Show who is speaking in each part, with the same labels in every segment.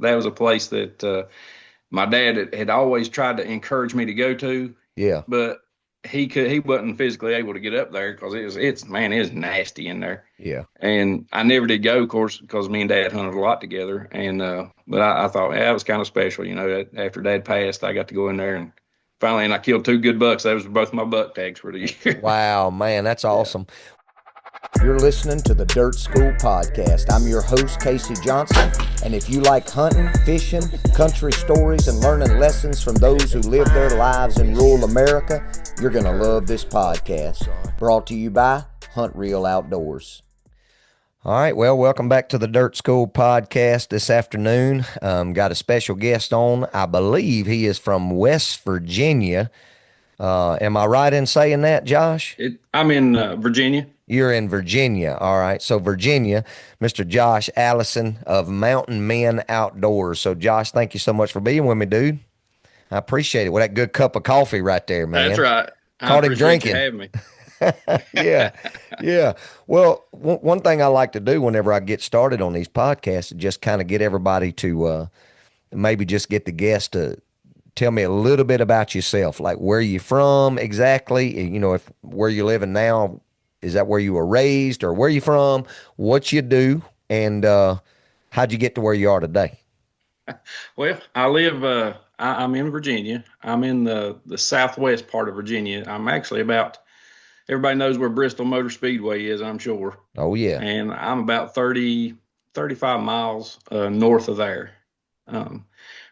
Speaker 1: that was a place that my dad had always tried to encourage me to go to,
Speaker 2: Yeah.
Speaker 1: but he wasn't physically able to get up there because it's man, it's nasty in there.
Speaker 2: Yeah.
Speaker 1: And I never did go, of course, because me and Dad hunted a lot together. And but I thought that was kind of special, After Dad passed, I got to go in there and finally, and I killed two good bucks. That was both my buck tags for the year.
Speaker 2: Wow, man, that's
Speaker 1: Yeah.
Speaker 2: awesome. You're listening to the Dirt School Podcast. I'm your host, Casey Johnson, and if you like hunting, fishing, country stories, and learning lessons from those who live their lives in rural America, you're going to love this podcast. Brought to you by Hunt Real Outdoors. All right, well, welcome back to the Dirt School Podcast this afternoon. Got a special guest on. I believe he is from West Virginia. Am I right in saying that, Josh?
Speaker 1: I'm in Virginia.
Speaker 2: You're in Virginia. All right. So Virginia, Mr. Josh Allison of Mountain Men Outdoors. So Josh, thank you so much for being with me, dude. I appreciate it. With that good cup of coffee right there,
Speaker 1: That's
Speaker 2: man.
Speaker 1: right. I
Speaker 2: Caught him
Speaker 1: appreciate you
Speaker 2: drinking.
Speaker 1: having me.
Speaker 2: Yeah. Yeah. Well, one thing I like to do whenever I get started on these podcasts is just kind of get everybody to maybe just get the guest to tell me a little bit about yourself, like where you from exactly, if where you're living now, is that where you were raised or where you from, what you do, and how'd you get to where you are today?
Speaker 1: Well, I'm in Virginia. I'm in the southwest part of Virginia. I'm actually about, everybody knows where Bristol Motor Speedway is, I'm sure.
Speaker 2: Oh, yeah.
Speaker 1: And I'm about 35 miles north of there, um,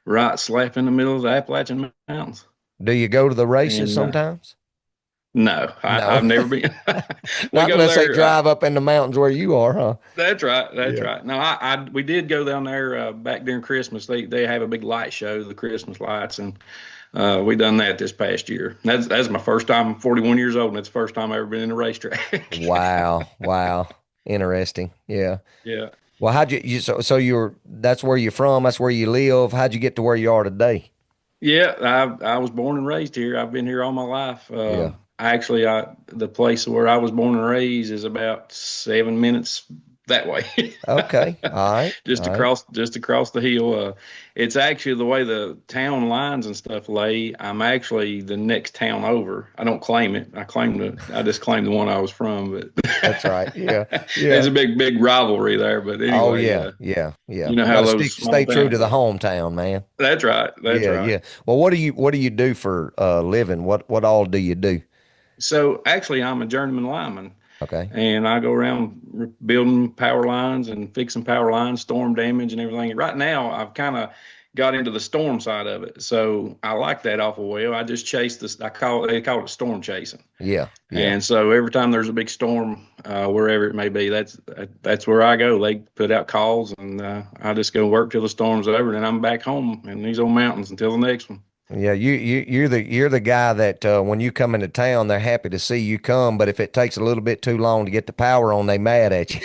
Speaker 1: right slap in the middle of the Appalachian Mountains.
Speaker 2: Do you go to the races
Speaker 1: And
Speaker 2: sometimes?
Speaker 1: no,
Speaker 2: No.
Speaker 1: I've never been. We
Speaker 2: Not
Speaker 1: go
Speaker 2: unless they
Speaker 1: there.
Speaker 2: drive up in the mountains where you are, huh?
Speaker 1: That's right. That's
Speaker 2: Yeah.
Speaker 1: right. No, we did go down there back during Christmas. They have a big light show, the Christmas lights, and we done that this past year. That's my first time. I'm 41 years old, and it's the first time I've ever been in a racetrack.
Speaker 2: Wow. Wow. Interesting. Yeah.
Speaker 1: Yeah.
Speaker 2: Well, so that's where you're from, that's where you live. How'd you get to where you are today?
Speaker 1: Yeah, I was born and raised here. I've been here all my life.
Speaker 2: Yeah.
Speaker 1: The place where I was born and raised is about 7 minutes that way,
Speaker 2: Okay. All right. All right.
Speaker 1: just across the hill. It's actually the way the town lines and stuff lay. I'm actually the next town over. I don't claim it. I just claim the one I was from. But
Speaker 2: That's right. Yeah.
Speaker 1: there's
Speaker 2: Yeah.
Speaker 1: a big rivalry there. But
Speaker 2: Oh
Speaker 1: anyway,
Speaker 2: yeah. Yeah. Yeah.
Speaker 1: you know how
Speaker 2: Got to
Speaker 1: those
Speaker 2: stay
Speaker 1: small
Speaker 2: true to
Speaker 1: towns
Speaker 2: the
Speaker 1: are.
Speaker 2: hometown, man.
Speaker 1: That's right. That's
Speaker 2: Yeah.
Speaker 1: right.
Speaker 2: Yeah. Well, what do you do for living? What all do you do?
Speaker 1: So actually, I'm a journeyman lineman.
Speaker 2: Okay.
Speaker 1: And I go around building power lines and fixing power lines, storm damage and everything. Right now, I've kind of got into the storm side of it, so I like that awful well. I just chase this. They call it storm chasing.
Speaker 2: Yeah. Yeah.
Speaker 1: And so every time there's a big storm, wherever it may be, that's where I go. They put out calls, and I just go work till the storm's over, and then I'm back home in these old mountains until the next one.
Speaker 2: Yeah, you're the guy that when you come into town, they're happy to see you come, but if it takes a little bit too long to get the power on, they mad at you.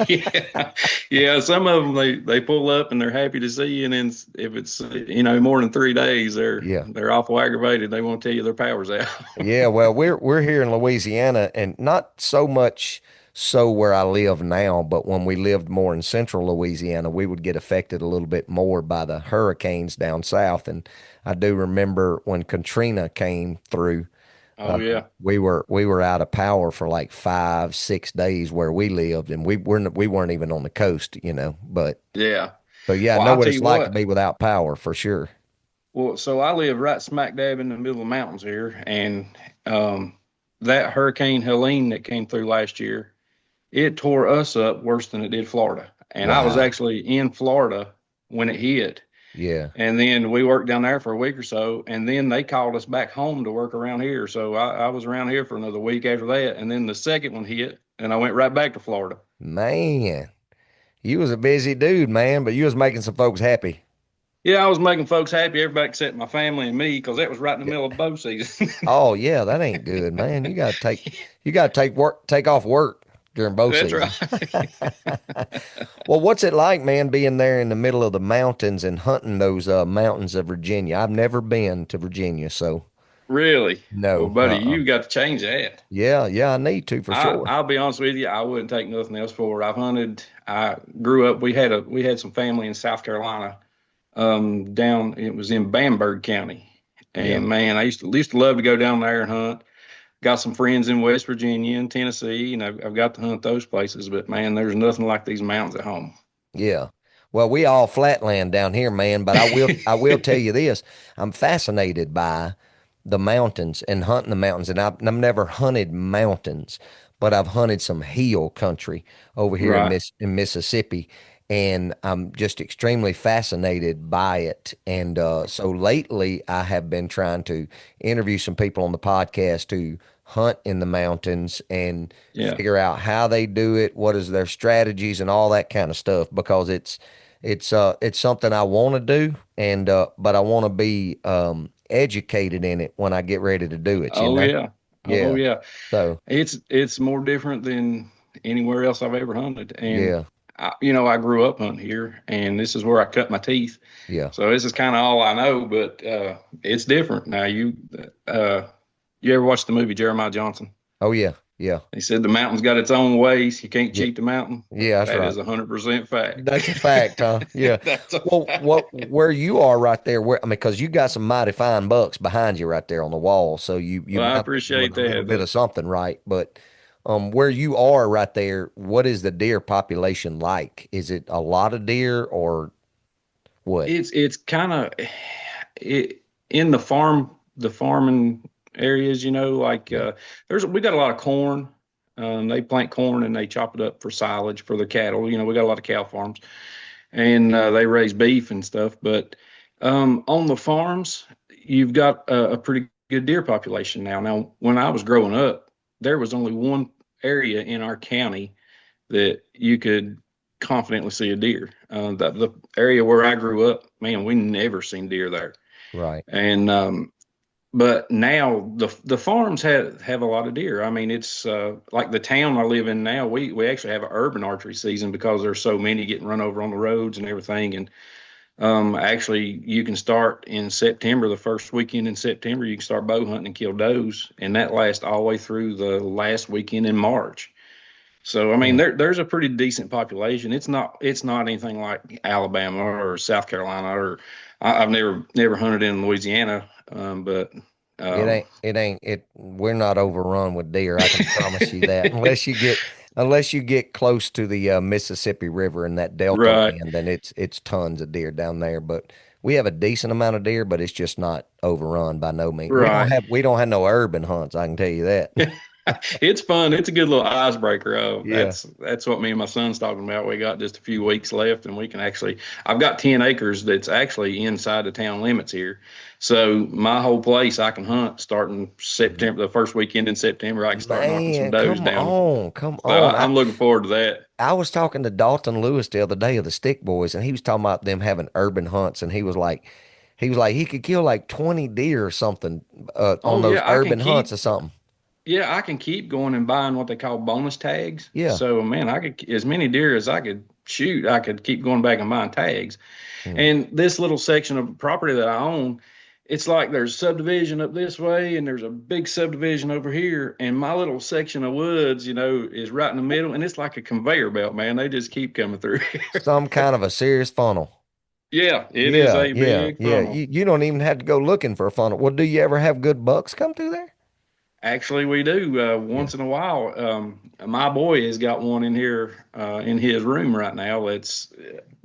Speaker 1: Yeah, yeah. Some of them they pull up and they're happy to see you, and then if it's more than 3 days,
Speaker 2: Yeah.
Speaker 1: they're awful aggravated. They won't tell you their power's out.
Speaker 2: Yeah, well, we're here in Louisiana, and not so much so where I live now, but when we lived more in central Louisiana, we would get affected a little bit more by the hurricanes down south. And I do remember when Katrina came through,
Speaker 1: Oh yeah,
Speaker 2: we were out of power for like 5, 6 days where we lived, and we weren't even on the coast,
Speaker 1: yeah.
Speaker 2: But yeah, I
Speaker 1: Well,
Speaker 2: know
Speaker 1: I'll
Speaker 2: what
Speaker 1: tell
Speaker 2: it's
Speaker 1: you
Speaker 2: like to
Speaker 1: what.
Speaker 2: be without power for sure.
Speaker 1: Well, so I live right smack dab in the middle of the mountains here, and that Hurricane Helene that came through last year, it tore us up worse than it did Florida. And I was
Speaker 2: Wow.
Speaker 1: actually in Florida when it hit.
Speaker 2: Yeah.
Speaker 1: And then we worked down there for a week or so, and then they called us back home to work around here. So I was around here for another week after that, and then the second one hit, and I went right back to Florida.
Speaker 2: Man, you was a busy dude, man, but you was making some folks happy.
Speaker 1: Yeah, I was making folks happy, everybody except my family and me, because that was right in the
Speaker 2: Yeah.
Speaker 1: middle of bow season.
Speaker 2: Oh yeah, that ain't good, man. You gotta take off work during bow
Speaker 1: That's
Speaker 2: season.
Speaker 1: right.
Speaker 2: Well, what's it like, man, being there in the middle of the mountains and hunting those mountains of Virginia? I've never been to Virginia, so
Speaker 1: Really? Well,
Speaker 2: no.
Speaker 1: buddy, you got to change that.
Speaker 2: Yeah, yeah, I need to for sure.
Speaker 1: I'll be honest with you, I wouldn't take nothing else for it. I've hunted. I grew up. We had some family in South Carolina, down. It was in Bamberg County,
Speaker 2: Yeah.
Speaker 1: and man, I used to love to go down there and hunt. Got some friends in West Virginia and Tennessee, and I've got to hunt those places. But man, there's nothing like these mountains at home.
Speaker 2: Yeah. Well, we all flatland down here, man, but I will tell you this. I'm fascinated by the mountains and hunting the mountains, and I've never hunted mountains, but I've hunted some hill country over here in
Speaker 1: Right.
Speaker 2: Mississippi, and I'm just extremely fascinated by it. And so lately, I have been trying to interview some people on the podcast who hunt in the mountains and
Speaker 1: Yeah.
Speaker 2: figure out how they do it, what is their strategies, and all that kind of stuff, because it's something I want to do, and but I want to be educated in it when I get ready to do it, you
Speaker 1: Oh
Speaker 2: know?
Speaker 1: yeah. Oh
Speaker 2: Yeah.
Speaker 1: yeah.
Speaker 2: So,
Speaker 1: It's more different than anywhere else I've ever hunted. And
Speaker 2: yeah.
Speaker 1: I grew up hunting here, and this is where I cut my teeth.
Speaker 2: Yeah.
Speaker 1: So this is kind of all I know, but it's different. Now you ever watched the movie Jeremiah Johnson?
Speaker 2: Oh, yeah. Yeah.
Speaker 1: He said the mountain's got its own ways. You can't
Speaker 2: Yeah.
Speaker 1: cheat the mountain.
Speaker 2: Yeah, that's
Speaker 1: That
Speaker 2: right.
Speaker 1: is 100% fact.
Speaker 2: That's a fact, huh? Yeah.
Speaker 1: That's a
Speaker 2: Well,
Speaker 1: fact.
Speaker 2: where you are right there, where I mean, because you got some mighty fine bucks behind you right there on the wall, so you
Speaker 1: Well, I
Speaker 2: might be doing
Speaker 1: appreciate
Speaker 2: a little bit
Speaker 1: that.
Speaker 2: of something right. But where you are right there, what is the deer population like? Is it a lot of deer or what?
Speaker 1: It's kind of it in the farming areas, like
Speaker 2: Yeah.
Speaker 1: we got a lot of corn. They plant corn and they chop it up for silage for their cattle. We got a lot of cow farms, and they raise beef and stuff. But on the farms, you've got a pretty good deer population now. Now, when I was growing up, there was only one area in our county that you could confidently see a deer. The area where I grew up, man, we never seen deer there.
Speaker 2: Right.
Speaker 1: And but now the farms have a lot of deer. I mean, it's like the town I live in now. We actually have an urban archery season because there's so many getting run over on the roads and everything. And actually, you can start in September, the first weekend in September. You can start bow hunting and kill does, and that lasts all the way through the last weekend in March. So I mean,
Speaker 2: Mm.
Speaker 1: there's a pretty decent population. It's not anything like Alabama or South Carolina, or I've never hunted in Louisiana, but
Speaker 2: It
Speaker 1: um,
Speaker 2: ain't, it ain't, it, we're not overrun with deer. I can promise you that. Unless you get close to the Mississippi River and that Delta
Speaker 1: right,
Speaker 2: land, then it's tons of deer down there. But we have a decent amount of deer, but it's just not overrun by no means. We don't
Speaker 1: right.
Speaker 2: have, we don't have no urban hunts. I can tell you that.
Speaker 1: It's fun. It's a good little icebreaker.
Speaker 2: Yeah.
Speaker 1: That's what me and my son's talking about. We got just a few weeks left, and we can actually. I've got 10 acres that's actually inside the town limits here, so my whole place I can hunt starting September, the first weekend in September. I can start knocking some
Speaker 2: Man,
Speaker 1: does
Speaker 2: come
Speaker 1: down.
Speaker 2: on, come
Speaker 1: So
Speaker 2: on.
Speaker 1: I'm looking forward to that.
Speaker 2: I was talking to Dalton Lewis the other day of the Stick Boys, and he was talking about them having urban hunts, and he was like he could kill like 20 deer or something on
Speaker 1: Oh
Speaker 2: those
Speaker 1: yeah,
Speaker 2: urban hunts or something.
Speaker 1: I can keep going and buying what they call bonus tags.
Speaker 2: Yeah.
Speaker 1: So man, I could as many deer as I could shoot. I could keep going back and buying tags.
Speaker 2: Hmm.
Speaker 1: And this little section of property that I own, it's like there's subdivision up this way and there's a big subdivision over here. And my little section of woods, is right in the middle. And it's like a conveyor belt, man. They just keep coming through here.
Speaker 2: Some kind of a serious funnel.
Speaker 1: Yeah, it is
Speaker 2: Yeah,
Speaker 1: a
Speaker 2: yeah,
Speaker 1: big
Speaker 2: yeah.
Speaker 1: funnel.
Speaker 2: You don't even have to go looking for a funnel. Well, do you ever have good bucks come through there?
Speaker 1: Actually, we do
Speaker 2: Yeah.
Speaker 1: once in a while. My boy has got one in here in his room right now that's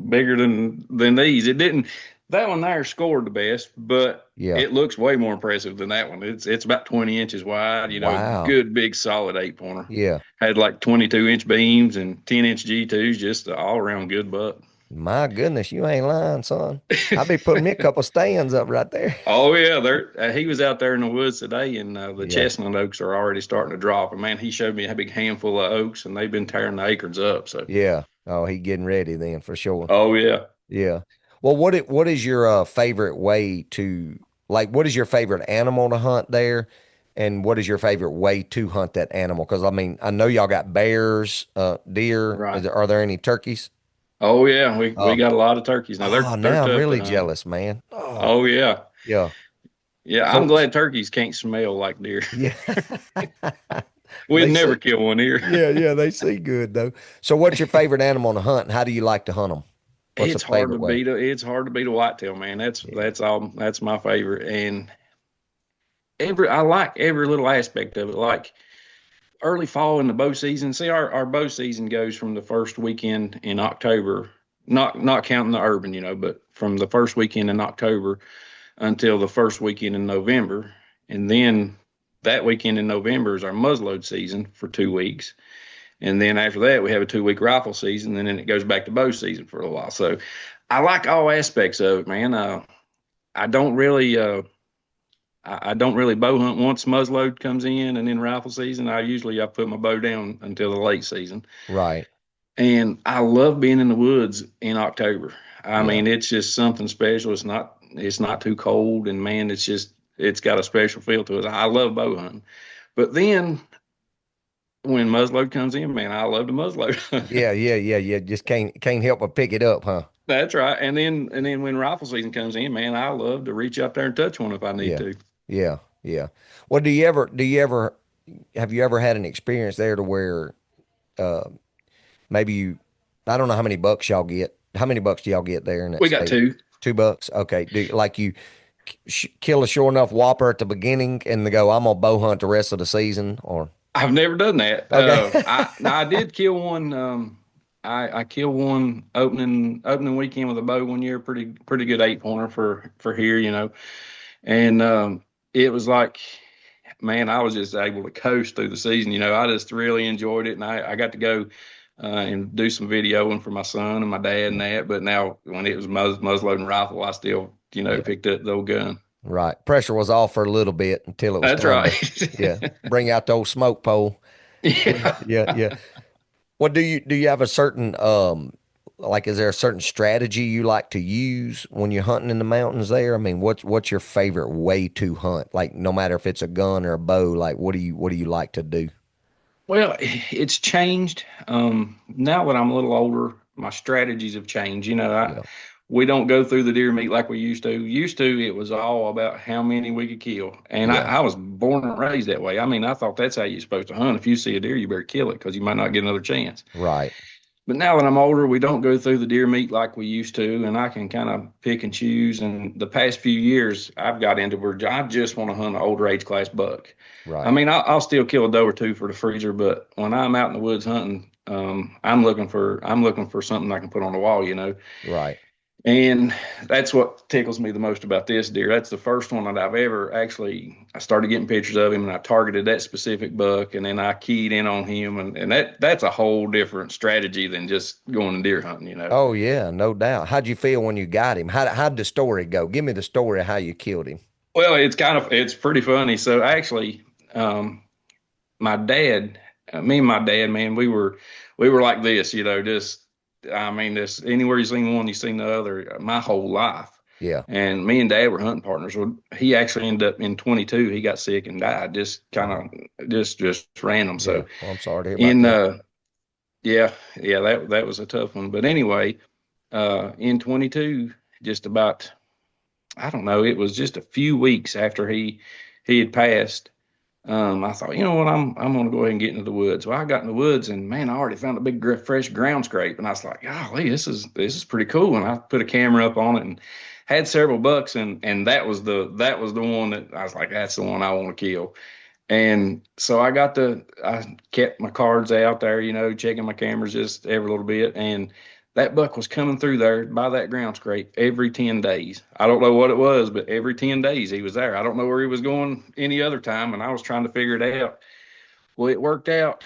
Speaker 1: bigger than these. It didn't. That one there scored the best, but
Speaker 2: Yeah.
Speaker 1: it looks way more impressive than that one. It's about 20 inches wide.
Speaker 2: Wow.
Speaker 1: Good big solid 8 pointer.
Speaker 2: Yeah.
Speaker 1: Had like 22-inch beams and 10-inch G2s. Just an all around good buck.
Speaker 2: My goodness, you ain't lying, son. I'll be putting me a couple stands up right there.
Speaker 1: Oh yeah, there. He was out there in the woods today, and the
Speaker 2: Yeah.
Speaker 1: chestnut oaks are already starting to drop. And man, he showed me a big handful of oaks, and they've been tearing the acorns up. So,
Speaker 2: Yeah. Oh, he getting ready then for sure.
Speaker 1: oh yeah.
Speaker 2: Yeah. Well, what is your favorite way to like? What is your favorite animal to hunt there, and what is your favorite way to hunt that animal? Because I mean, I know y'all got bears, deer.
Speaker 1: Right.
Speaker 2: Are there any turkeys?
Speaker 1: Oh yeah, we
Speaker 2: Oh,
Speaker 1: got a lot of turkeys now. They're
Speaker 2: now I'm
Speaker 1: tough to
Speaker 2: really
Speaker 1: hunt.
Speaker 2: jealous, man. Oh,
Speaker 1: Oh yeah,
Speaker 2: yeah.
Speaker 1: yeah. I'm
Speaker 2: So,
Speaker 1: glad turkeys can't smell like deer.
Speaker 2: yeah,
Speaker 1: We'd
Speaker 2: they
Speaker 1: never
Speaker 2: see.
Speaker 1: kill one here.
Speaker 2: Yeah, yeah, they see good though. So, what's your favorite animal to hunt, and how do you like to hunt them? What's a favorite way?
Speaker 1: It's hard to beat a whitetail, man.
Speaker 2: Yeah.
Speaker 1: That's my favorite. And I like every little aspect of it. Like early fall in the bow season. See, our bow season goes from the first weekend in October, not counting the urban, but from the first weekend in October until the first weekend in November. And then that weekend in November is our muzzleload season for 2 weeks. And then after that, we have a 2 week rifle season, and then it goes back to bow season for a while. So I like all aspects of it, man. I don't really, I don't really bow hunt once muzzleload comes in, and then rifle season. I put my bow down until the late season.
Speaker 2: Right.
Speaker 1: And I love being in the woods in October. I
Speaker 2: Yeah.
Speaker 1: mean, it's just something special. It's not too cold, and man, it's got a special feel to it. I love bow hunting. But then when muzzleload comes in, man, I love the muzzleload.
Speaker 2: Yeah, yeah, yeah, yeah. Just can't help but pick it up, huh?
Speaker 1: That's right. And then when rifle season comes in, man, I love to reach out there and touch one if I need
Speaker 2: Yeah.
Speaker 1: to.
Speaker 2: Yeah. Yeah. Well, do you ever have you ever had an experience there to where uh maybe I don't know how many bucks y'all get. How many bucks do y'all get there in that
Speaker 1: We got
Speaker 2: state?
Speaker 1: two.
Speaker 2: $2. Okay. Like you kill a sure enough whopper at the beginning and they go, I'm gonna bow hunt the rest of the season, or
Speaker 1: I've never done that.
Speaker 2: okay.
Speaker 1: I did kill one. I killed one opening weekend with a bow one year. Pretty good 8 pointer for here, And it was like, man, I was just able to coast through the season. I just really enjoyed it, and I got to go and do some videoing for my son and my dad and that. But now when it was muzzleload and rifle, I still
Speaker 2: Yeah.
Speaker 1: picked up the old gun.
Speaker 2: Right. Pressure was off for a little bit until it was
Speaker 1: That's
Speaker 2: time
Speaker 1: right.
Speaker 2: to, yeah, bring out the old smoke pole. Yeah,
Speaker 1: Yeah.
Speaker 2: yeah, yeah. What do you have a certain like is there a certain strategy you like to use when you're hunting in the mountains there? I mean, what's your favorite way to hunt? Like no matter if it's a gun or a bow, like what do you like to do?
Speaker 1: Well, it's changed. Now that I'm a little older, my strategies have changed.
Speaker 2: Yeah.
Speaker 1: We don't go through the deer meat like we used to. Used to, it was all about how many we could kill. And
Speaker 2: Yeah.
Speaker 1: I was born and raised that way. I mean, I thought that's how you're supposed to hunt. If you see a deer, you better kill it because you might not get another chance.
Speaker 2: Right.
Speaker 1: But now that I'm older, we don't go through the deer meat like we used to, and I can kind of pick and choose. And the past few years, I've got into where I just want to hunt an older age class buck. I
Speaker 2: Right.
Speaker 1: mean, I'll still kill a doe or two for the freezer, but when I'm out in the woods hunting, I'm looking for something I can put on the wall.
Speaker 2: Right.
Speaker 1: And that's what tickles me the most about this deer. That's the first one that I've ever I started getting pictures of him and I targeted that specific buck and then I keyed in on him. And that's a whole different strategy than just going and deer hunting.
Speaker 2: Oh yeah, no doubt. How'd you feel when you got him? How'd the story go? Give me the story of how you killed him.
Speaker 1: Well, it's pretty funny. So actually, um, my dad, me and my dad, man, we were like this, just, I mean, this anywhere you seen one, you seen the other my whole life.
Speaker 2: Yeah.
Speaker 1: And me and dad were hunting partners. Well, he actually ended up in 22. He got sick and died, just kind of just random.
Speaker 2: Yeah.
Speaker 1: So
Speaker 2: Well, I'm sorry to hear about
Speaker 1: in,
Speaker 2: that.
Speaker 1: yeah, that was a tough one. But anyway, in 22, just about, I don't know, it was just a few weeks after he had passed. I thought, you know what, I'm gonna go ahead and get into the woods. Well, I got in the woods, and man, I already found a big fresh ground scrape, and I was like, golly, this is pretty cool. And I put a camera up on it and had several bucks, and that was the one that I was like, that's the one I want to kill. And so I kept my cards out there, checking my cameras just every little bit, and that buck was coming through there by that ground scrape every 10 days. I don't know what it was, but every 10 days he was there. I don't know where he was going any other time, and I was trying to figure it out. Well, it worked out.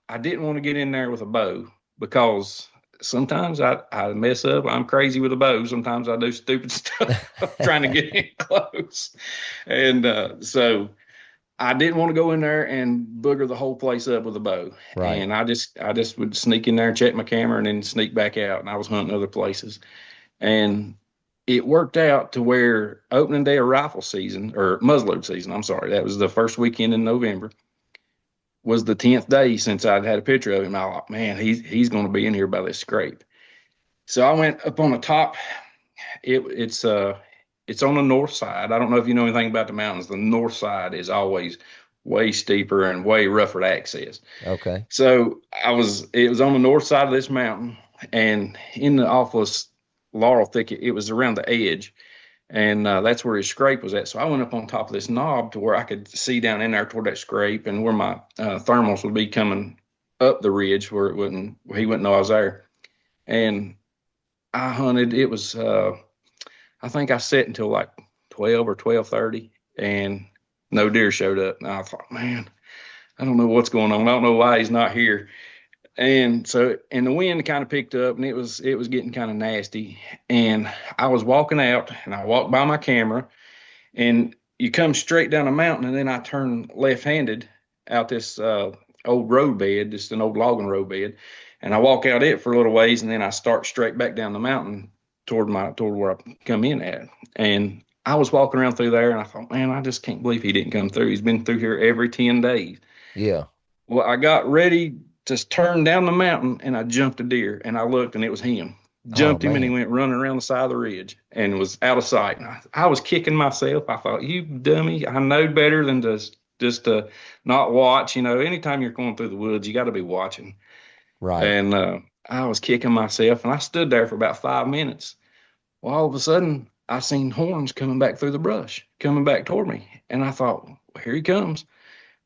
Speaker 1: I didn't want to get in there with a bow because sometimes I mess up. I'm crazy with a bow. Sometimes I do stupid stuff trying to get in close. And so I didn't want to go in there and booger the whole place up with a bow.
Speaker 2: Right.
Speaker 1: And I just would sneak in there and check my camera and then sneak back out. And I was hunting other places. And it worked out to where opening day of rifle season or muzzleload season, I'm sorry, that was the first weekend in November, was the 10th day since I'd had a picture of him. I thought, man, he's going to be in here by this scrape. So I went up on the top. It's on the north side. I don't know if you know anything about the mountains. The north side is always way steeper and way rougher to access.
Speaker 2: Okay.
Speaker 1: So it was on the north side of this mountain, and in the office, laurel thicket. It was around the edge, and that's where his scrape was at. So I went up on top of this knob to where I could see down in there toward that scrape, and where my thermals would be coming up the ridge where where he wouldn't know I was there. And I hunted. It was I think I sat until like 12 or 12:30, and no deer showed up. And I thought, man, I don't know what's going on. I don't know why he's not here. And so, and the wind kind of picked up, and it was getting kind of nasty. And I was walking out, and I walked by my camera, and you come straight down a mountain, and then I turn left-handed out this old road bed, just an old logging road bed, and I walk out it for a little ways, and then I start straight back down the mountain toward where I come in at. And I was walking around through there, and I thought, man, I just can't believe he didn't come through. He's been through here every 10 days.
Speaker 2: Yeah.
Speaker 1: Well, I got ready to turn down the mountain, and I jumped a deer, and I looked, and it was him. Jumped him, and he went running around the side of the ridge and was out of sight. And I was kicking myself. I thought, you dummy, I know better than just to not watch. Anytime you're going through the woods, you got to be watching.
Speaker 2: Right.
Speaker 1: And I was kicking myself, and I stood there for about 5 minutes. Well, all of a sudden, I seen horns coming back through the brush, coming back toward me. And I thought, well, here he comes.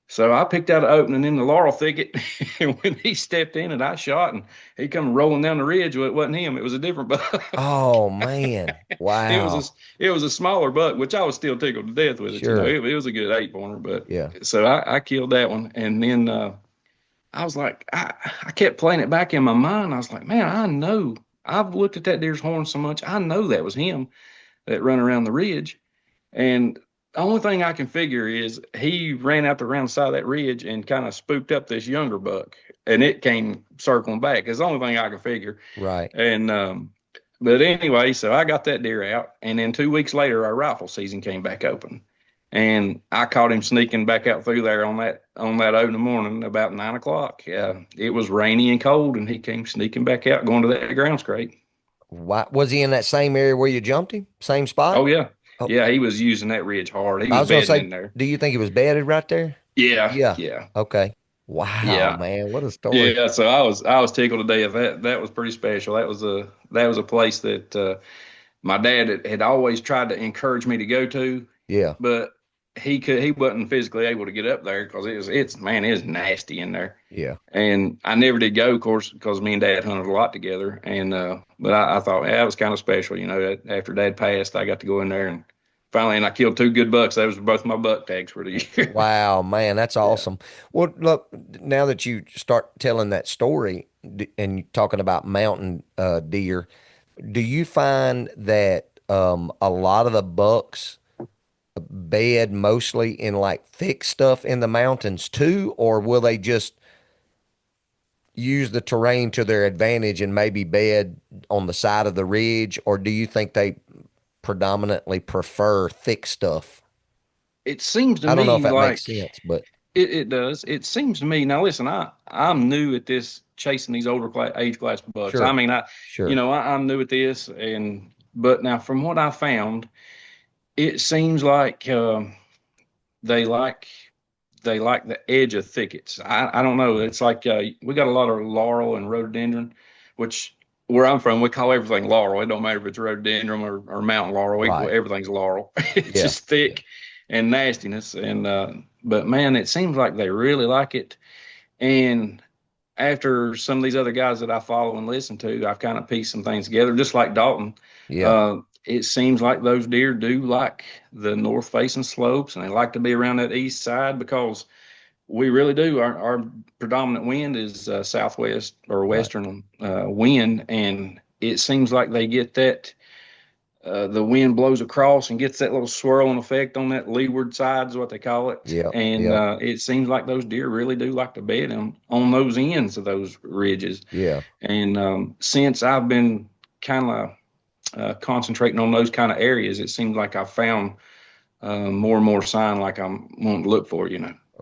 Speaker 1: So I picked out an opening in the laurel thicket, and when he stepped in it, I shot, and he come rolling down the ridge. Well, it wasn't him; it was a different buck.
Speaker 2: Oh man! Wow!
Speaker 1: It was a smaller buck, which I was still tickled to death with.
Speaker 2: Sure.
Speaker 1: It was a good 8-pointer, but
Speaker 2: yeah.
Speaker 1: So I killed that one, and then I was like, I kept playing it back in my mind. I was like, man, I know I've looked at that deer's horn so much, I know that was him that run around the ridge, and the only thing I can figure is he ran out around the side of that ridge and kind of spooked up this younger buck, and it came circling back. It's the only thing I can figure.
Speaker 2: Right.
Speaker 1: And but anyway, so I got that deer out, and then 2 weeks later, our rifle season came back open, and I caught him sneaking back out through there on that opening morning about 9 o'clock. It was rainy and cold, and he came sneaking back out, going to that ground scrape.
Speaker 2: Why, was he in that same area where you jumped him? Same spot?
Speaker 1: Oh yeah. Oh. Yeah, he was using that ridge hard. He was bedding in there.
Speaker 2: Do you think he was bedded right there?
Speaker 1: Yeah.
Speaker 2: Yeah. Okay. Wow,
Speaker 1: yeah.
Speaker 2: Man, what a story.
Speaker 1: Yeah, so I was tickled to death. That was pretty special. That was a place that my dad had always tried to encourage me to go to.
Speaker 2: Yeah.
Speaker 1: But he wasn't physically able to get up there because it's nasty in there.
Speaker 2: Yeah.
Speaker 1: And I never did go, of course, because me and Dad hunted a lot together. And but I thought, yeah, it was kind of special, after Dad passed, I got to go in there, and finally, and I killed 2 good bucks. Those were both my buck tags for the year.
Speaker 2: Wow, man, that's awesome. Yeah. Well, look, now that you start telling that story and talking about mountain deer, do you find that a lot of the bucks bed mostly in like thick stuff in the mountains too, or will they just use the terrain to their advantage and maybe bed on the side of the ridge, or do you think they predominantly prefer thick stuff?
Speaker 1: It seems to me,
Speaker 2: I don't know if that
Speaker 1: like,
Speaker 2: makes sense, but
Speaker 1: it does. It seems to me. Now, listen, I'm new at this, chasing these older age class bucks.
Speaker 2: Sure.
Speaker 1: I mean,
Speaker 2: sure.
Speaker 1: I'm new at this, but now from what I found, it seems like they like the edge of thickets. I don't know. It's like we got a lot of laurel and rhododendron, which where I'm from, we call everything laurel. It don't matter if it's rhododendron or mountain laurel.
Speaker 2: Right.
Speaker 1: Everything's laurel. It's just thick and nastiness. And but man, it seems like they really like it. And after some of these other guys that I follow and listen to, I've kind of pieced some things together, just like Dalton.
Speaker 2: Yeah.
Speaker 1: It seems like those deer do like the north facing slopes, and they like to be around that east side because we really do. Our predominant wind is southwest or western wind, and it seems like they get that. The wind blows across and gets that little swirling effect on that leeward side is what they call it.
Speaker 2: Yeah.
Speaker 1: And it seems like those deer really do like to bed on those ends of those ridges.
Speaker 2: Yeah.
Speaker 1: And since I've been kind of concentrating on those kind of areas, it seems like I've found more and more sign like I'm wanting to look for,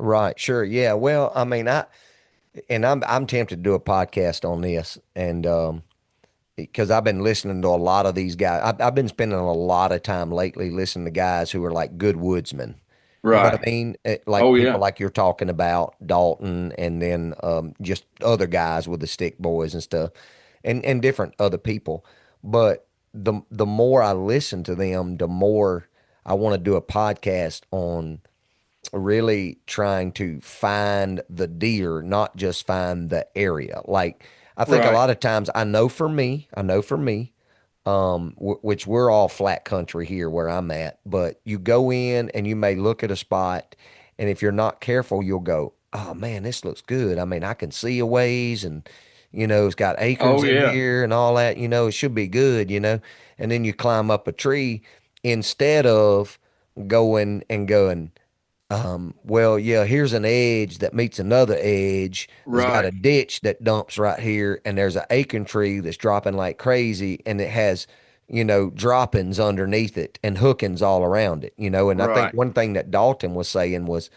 Speaker 2: Right. Sure. Yeah. Well, I mean, I'm tempted to do a podcast on this, and because I've been listening to a lot of these guys. I've been spending a lot of time lately listening to guys who are like good woodsmen.
Speaker 1: Right.
Speaker 2: You know what I mean? Like people like you're talking about, Dalton, and then just other guys with the stick boys and stuff, and different other people. But the more I listen to them, the more I want to do a podcast on really trying to find the deer, not just find the area. Like I think a
Speaker 1: Right.
Speaker 2: lot of times I know for me, which we're all flat country here where I'm at, but you go in and you may look at a spot, and if you're not careful, you'll go, "Oh man, this looks good. I mean, I can see a ways, and it's got acorns
Speaker 1: Oh
Speaker 2: in
Speaker 1: yeah.
Speaker 2: here and all that. It should be good. And then you climb up a tree instead of going. Well, yeah, here's an edge that meets another edge that's got
Speaker 1: Right.
Speaker 2: a ditch that dumps right here, and there's an acorn tree that's dropping like crazy, and it has, droppings underneath it and hookings all around it. And I think
Speaker 1: Right.
Speaker 2: one thing that Dalton was saying was,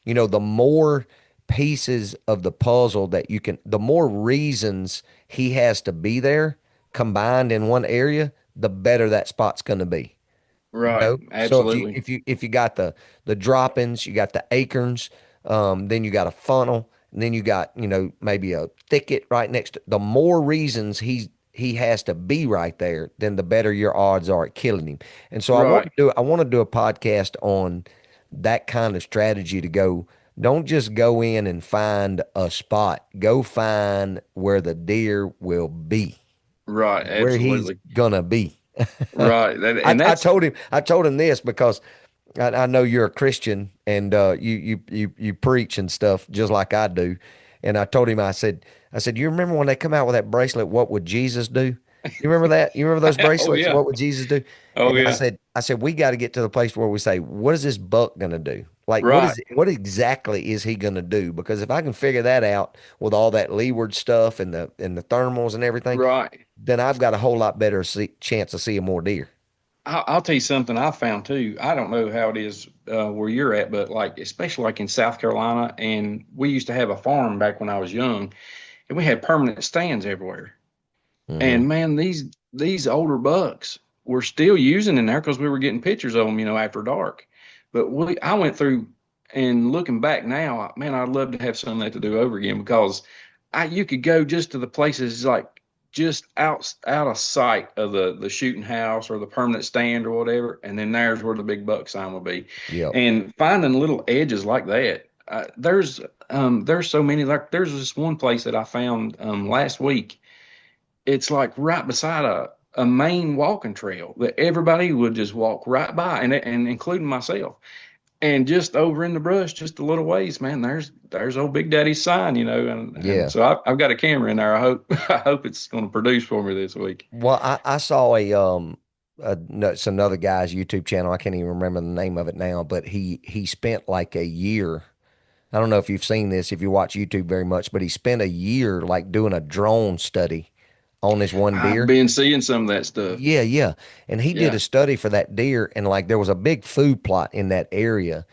Speaker 2: the more pieces of the puzzle that the more reasons he has to be there combined in one area, the better that spot's going to be.
Speaker 1: Right.
Speaker 2: So if you
Speaker 1: Absolutely.
Speaker 2: got the droppings, you got the acorns, then you got a funnel, and then you got maybe a thicket right next to. The more reasons he has to be right there, then the better your odds are at killing him. And so
Speaker 1: Right.
Speaker 2: I want to do a podcast on that kind of strategy to go. Don't just go in and find a spot. Go find where the deer will be,
Speaker 1: Right.
Speaker 2: where he's
Speaker 1: Absolutely.
Speaker 2: gonna be.
Speaker 1: Right.
Speaker 2: I,
Speaker 1: And
Speaker 2: I
Speaker 1: that's
Speaker 2: told him I told him this because I know you're a Christian and you preach and stuff just like I do. And I told him I said, you remember when they come out with that bracelet, what would Jesus do? You remember that? You remember those
Speaker 1: oh
Speaker 2: bracelets?
Speaker 1: yeah.
Speaker 2: What would Jesus do?
Speaker 1: Oh
Speaker 2: And I
Speaker 1: yeah.
Speaker 2: said, I said, we got to get to the place where we say, what is this buck gonna do? Like
Speaker 1: Right.
Speaker 2: what exactly is he gonna do? Because if I can figure that out with all that leeward stuff and the thermals and everything,
Speaker 1: Right.
Speaker 2: then I've got a whole lot better chance of seeing more deer.
Speaker 1: I'll tell you something I found too. I don't know how it is where you're at, but like, especially like in South Carolina, and we used to have a farm back when I was young, and we had permanent stands everywhere.
Speaker 2: Hmm.
Speaker 1: And man, these older bucks were still using in there because we were getting pictures of them, after dark. But I went through and looking back now, man, I'd love to have some of that to do over again because you could go just to the places like just out of sight of the shooting house or the permanent stand or whatever, and then there's where the big buck sign will be.
Speaker 2: Yep.
Speaker 1: And finding little edges like that, there's so many. Like there's this one place that I found last week. It's like right beside a main walking trail that everybody would just walk right by, and including myself. And just over in the brush, just a little ways, man. There's old Big Daddy's sign, and
Speaker 2: Yeah.
Speaker 1: so I've got a camera in there. I hope I hope it's going to produce for me this week.
Speaker 2: Well, I saw no, it's another guy's YouTube channel. I can't even remember the name of it now, but he spent like a year. I don't know if you've seen this, if you watch YouTube very much, but he spent a year like doing a drone study on this one
Speaker 1: I've
Speaker 2: deer.
Speaker 1: been seeing some of that stuff.
Speaker 2: Yeah, yeah. And he did
Speaker 1: Yeah,
Speaker 2: a study for that deer, and like there was a big food plot in that area,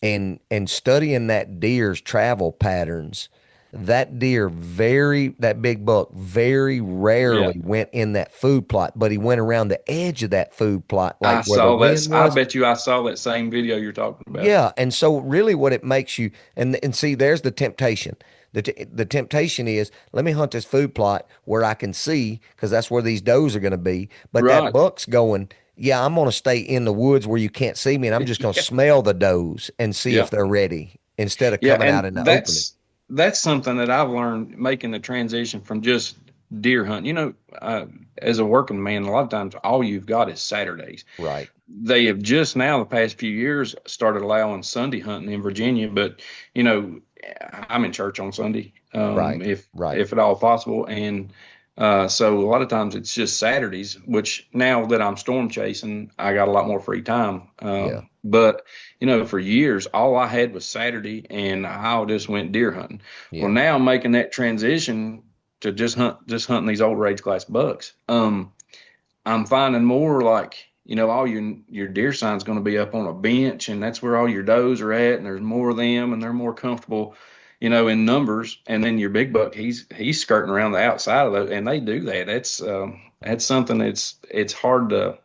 Speaker 2: and studying that deer's travel patterns, that big buck very
Speaker 1: yeah.
Speaker 2: rarely went in that food plot, but he went around the edge of that food plot, like
Speaker 1: I
Speaker 2: where the
Speaker 1: saw that.
Speaker 2: wind
Speaker 1: I
Speaker 2: was.
Speaker 1: bet you I saw that same video you're talking about.
Speaker 2: Yeah, and so really what it makes you and see there's the temptation. The temptation is let me hunt this food plot where I can see because that's where these does are going to be. But that
Speaker 1: Right.
Speaker 2: buck's going, yeah, I'm going to stay in the woods where you can't see me, and I'm just going to
Speaker 1: Yeah.
Speaker 2: smell the does and see
Speaker 1: Yeah.
Speaker 2: if they're ready instead of
Speaker 1: Yeah,
Speaker 2: coming out
Speaker 1: and
Speaker 2: in the opening.
Speaker 1: that's something that I've learned making the transition from just deer hunting. As a working man, a lot of times all you've got is Saturdays.
Speaker 2: Right,
Speaker 1: They have just now, the past few years, started allowing Sunday hunting in Virginia, but you know, I'm in church on Sunday,
Speaker 2: right, right.
Speaker 1: if at all possible, and so a lot of times it's just Saturdays. Which now that I'm storm chasing, I got a lot more free time.
Speaker 2: Yeah,
Speaker 1: But for years, all I had was Saturday, and I just went deer hunting. Well,
Speaker 2: yeah,
Speaker 1: now I'm making that transition to just hunting these older age class bucks. I'm finding more like, all your deer sign's going to be up on a bench, and that's where all your does are at, and there's more of them, and they're more comfortable, in numbers. And then your big buck, he's skirting around the outside of those, and they do that. That's something it's hard to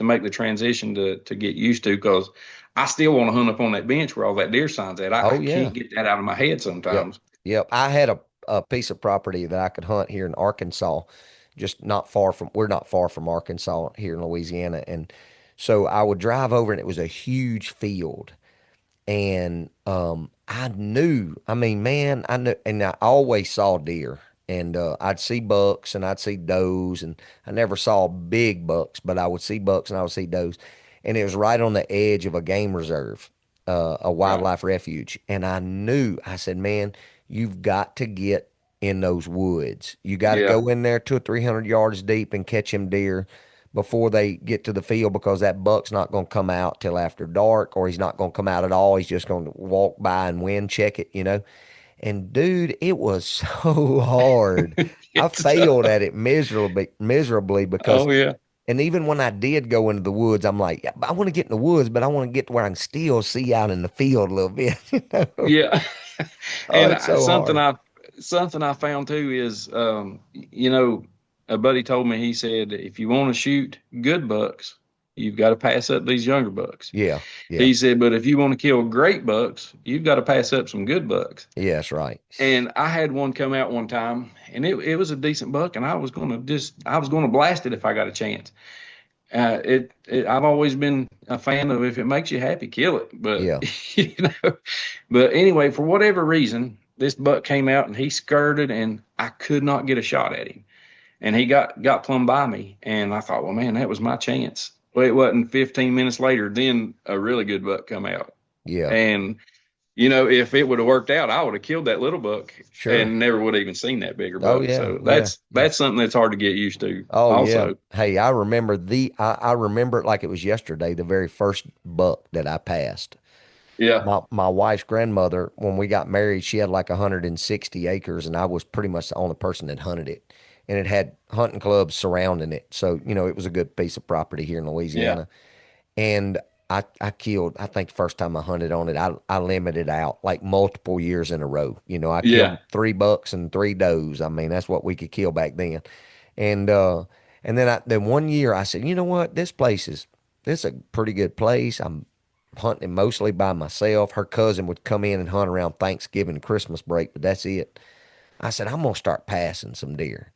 Speaker 1: make the transition to get used to because I still want to hunt up on that bench where all that deer sign's at. I
Speaker 2: oh yeah,
Speaker 1: can't get that out of my head
Speaker 2: yep,
Speaker 1: sometimes.
Speaker 2: yep. I had a piece of property that I could hunt here in Arkansas, just not far from, we're not far from Arkansas here in Louisiana. And so I would drive over and it was a huge field. And I knew, I mean, man, I knew, and I always saw deer. And I'd see bucks and I'd see does, and I never saw big bucks, but I would see bucks and I would see does. And it was right on the edge of a game reserve, a
Speaker 1: Right.
Speaker 2: wildlife refuge. And I knew, I said, man, you've got to get in those woods. You got to
Speaker 1: Yeah.
Speaker 2: go in there 200 or 300 yards deep and catch them deer before they get to the field, because that buck's not going to come out till after dark, or he's not going to come out at all. He's just going to walk by and wind check it, you know. And dude, it was so hard. I
Speaker 1: It's,
Speaker 2: failed at it miserably because,
Speaker 1: oh yeah.
Speaker 2: and even when I did go into the woods, I'm like, "Yeah, I want to get in the woods, but I want to get to where I can still see out in the field a little bit." You know?
Speaker 1: Yeah.
Speaker 2: Oh,
Speaker 1: And
Speaker 2: it's so hard.
Speaker 1: something I found too is, you know, a buddy told me, he said, if you want to shoot good bucks, you've got to pass up these younger bucks.
Speaker 2: Yeah, yeah,
Speaker 1: He said, but if you want to kill great bucks, you've got to pass up some good bucks.
Speaker 2: yeah, that's right.
Speaker 1: And I had one come out one time, and it was a decent buck, and I was gonna blast it if I got a chance. I've always been a fan of, if it makes you happy, kill it. But
Speaker 2: Yeah,
Speaker 1: you know, but anyway, for whatever reason, this buck came out and he skirted, and I could not get a shot at him, and he got plumb by me, and I thought, well, man, that was my chance. Well, it wasn't 15 minutes later, then a really good buck come out,
Speaker 2: yeah,
Speaker 1: and you know, if it would have worked out, I would have killed that little buck
Speaker 2: sure.
Speaker 1: and never would have even seen that bigger
Speaker 2: Oh
Speaker 1: buck.
Speaker 2: yeah,
Speaker 1: So
Speaker 2: yeah, yeah.
Speaker 1: that's something that's hard to get used to.
Speaker 2: Oh yeah.
Speaker 1: Also,
Speaker 2: Hey, I remember it like it was yesterday, the very first buck that I passed.
Speaker 1: yeah,
Speaker 2: My wife's grandmother, when we got married, she had like 160 acres, and I was pretty much the only person that hunted it. And it had hunting clubs surrounding it. So, you know, it was a good piece of property here in
Speaker 1: yeah,
Speaker 2: Louisiana. And I killed, I think the first time I hunted on it, I limited out like multiple years in a row. You know, I killed
Speaker 1: yeah,
Speaker 2: 3 bucks and 3 does. I mean, that's what we could kill back then. And then one year I said, you know what, this is a pretty good place. I'm hunting mostly by myself. Her cousin would come in and hunt around Thanksgiving and Christmas break, but that's it. I said, I'm gonna start passing some deer.